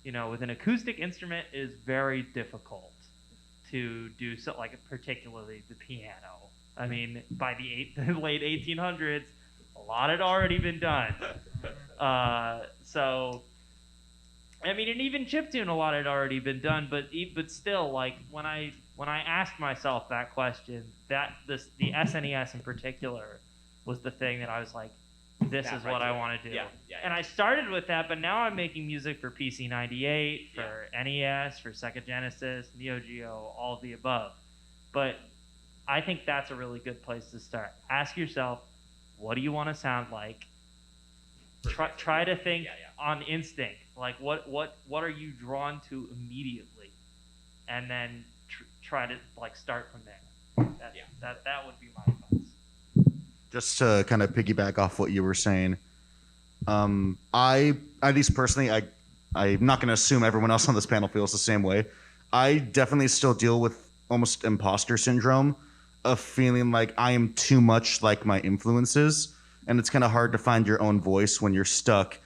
you know, with an acoustic instrument it is very difficult to do so, like particularly the piano. I mean, by the late 1800s, a lot had already been done. So, I mean, and even chiptune, a lot had already been done. But still, like when I asked myself that question, the SNES in particular was the thing that I was like, this is what I want to do. And I started with that, but now I'm making music for PC 98, for NES, for Sega Genesis, Neo Geo, all of the above. But I think that's a really good place to start. Ask yourself, what do you want to sound like? Try to think on instinct. Like what are you drawn to immediately? And then try to like start from there. That would be my advice. Just to kind of piggyback off what you were saying, I, at least personally, I'm not going to assume everyone else on this panel feels the same way. I definitely still deal with almost imposter syndrome of feeling like I am too much like my influences, and it's kind of hard to find your own voice when you're stuck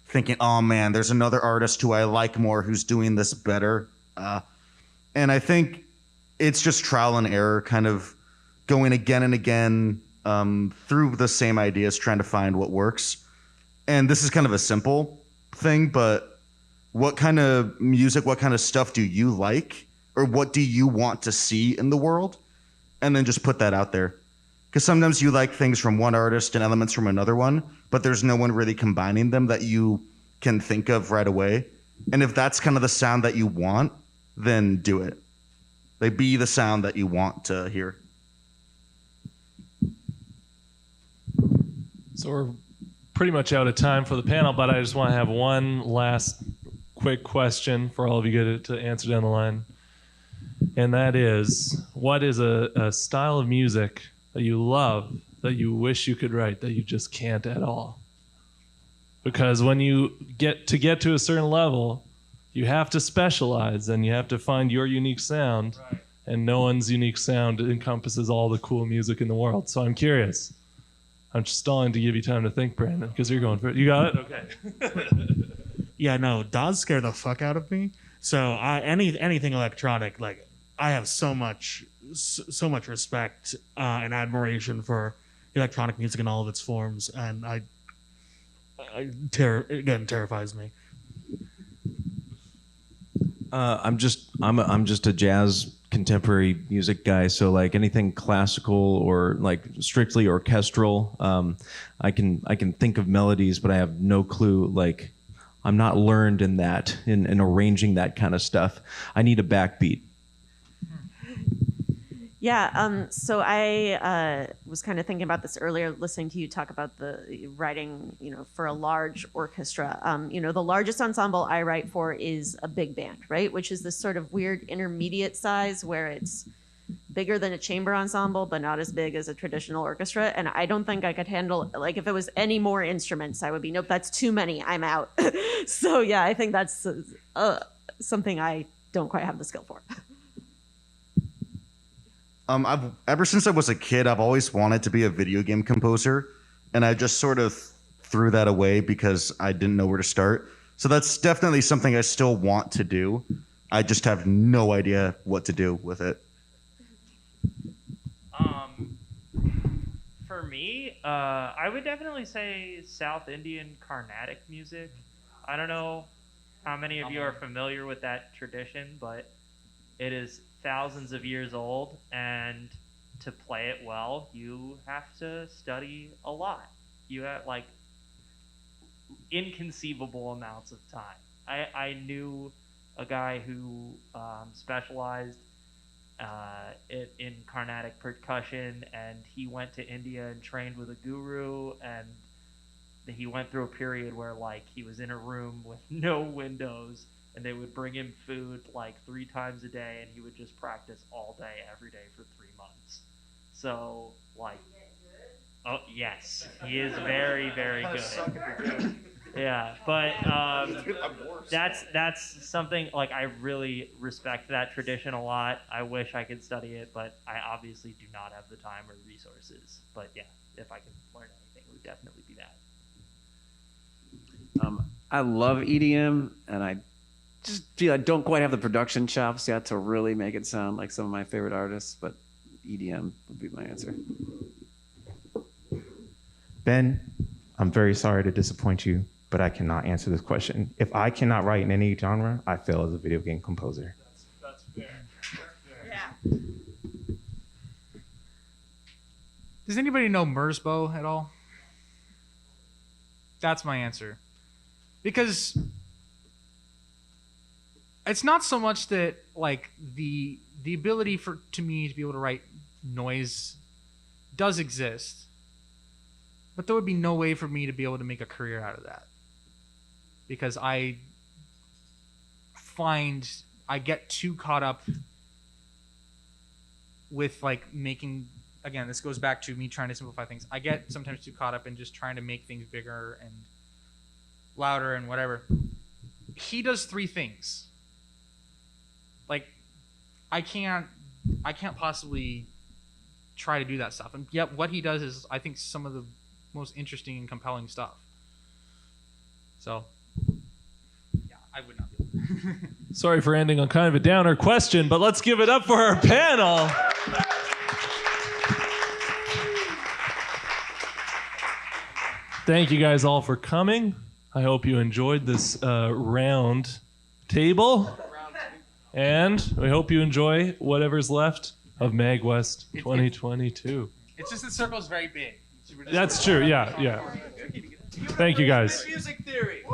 thinking, oh man, there's another artist who I like more who's doing this better. And I think it's just trial and error, kind of going again and again through the same ideas, trying to find what works. And this is kind of a simple thing, but what kind of music, what kind of stuff do you like? Or what do you want to see in the world? And then just put that out there. Because sometimes you like things from one artist and elements from another one, but there's no one really combining them that you can think of right away. And if that's kind of the sound that you want, then do it. They be the sound that you want to hear. So we're pretty much out of time for the panel, but I just want to have one last quick question for all of you to answer down the line. And that is, what is a style of music that you love, that you wish you could write, that you just can't at all? Because when you get to a certain level, you have to specialize and you have to find your unique sound. Right. And no one's unique sound encompasses all the cool music in the world. So I'm curious. I'm just stalling to give you time to think, Brandon, because you're going for it. You got it? Okay. Yeah, no, DAWs scare the fuck out of me. So anything electronic, like I have so much respect and admiration for electronic music in all of its forms, and it terrifies me. I'm just a jazz contemporary music guy, so like anything classical or like strictly orchestral, I can think of melodies, but I have no clue like I'm not learned in that, in arranging that kind of stuff. I need a backbeat. Yeah, so I was kind of thinking about this earlier, listening to you talk about the writing, for a large orchestra. The largest ensemble I write for is a big band, right? Which is this sort of weird intermediate size where it's bigger than a chamber ensemble, but not as big as a traditional orchestra. And I don't think I could handle, like, if it was any more instruments, I would be, nope, that's too many, I'm out. So yeah, I think that's something I don't quite have the skill for. Ever since I was a kid, I've always wanted to be a video game composer, and I just sort of threw that away because I didn't know where to start. So that's definitely something I still want to do. I just have no idea what to do with it. For me, I would definitely say South Indian Carnatic music. I don't know how many of you are familiar with that tradition, but it is thousands of years old, and to play it well, you have to study a lot. You have like inconceivable amounts of time. I knew a guy who specialized in Carnatic percussion, and he went to India and trained with a guru, and he went through a period where like he was in a room with no windows, and they would bring him food like 3 times a day, and he would just practice all day, every day for 3 months. So, like, oh yes, he is very, very good. Yeah, but that's something like I really respect that tradition a lot. I wish I could study it, but I obviously do not have the time or resources. But yeah, if I could learn anything, it would definitely be that. I love EDM, and I just feel I don't quite have the production chops yet to really make it sound like some of my favorite artists, but EDM would be my answer. Ben, I'm very sorry to disappoint you, but I cannot answer this question. If I cannot write in any genre, I fail as a video game composer. That's fair. Yeah. Does anybody know Mersbo at all? That's my answer. Because it's not so much that like the ability to me to be able to write noise does exist, but there would be no way for me to be able to make a career out of that, because I find I get too caught up with like making, again, this goes back to me trying to simplify things. I get sometimes too caught up in just trying to make things bigger and louder and whatever. He does 3 things. Like, I can't possibly try to do that stuff. And yet what he does is, I think, some of the most interesting and compelling stuff. So, yeah, I would not be able to. Sorry for ending on kind of a downer question, but let's give it up for our panel. Thank you guys all for coming. I hope you enjoyed this round table. And we hope you enjoy whatever's left of MAGWest 2022. It's just the circle's very big. That's true. Yeah. Thank you guys. Music theory.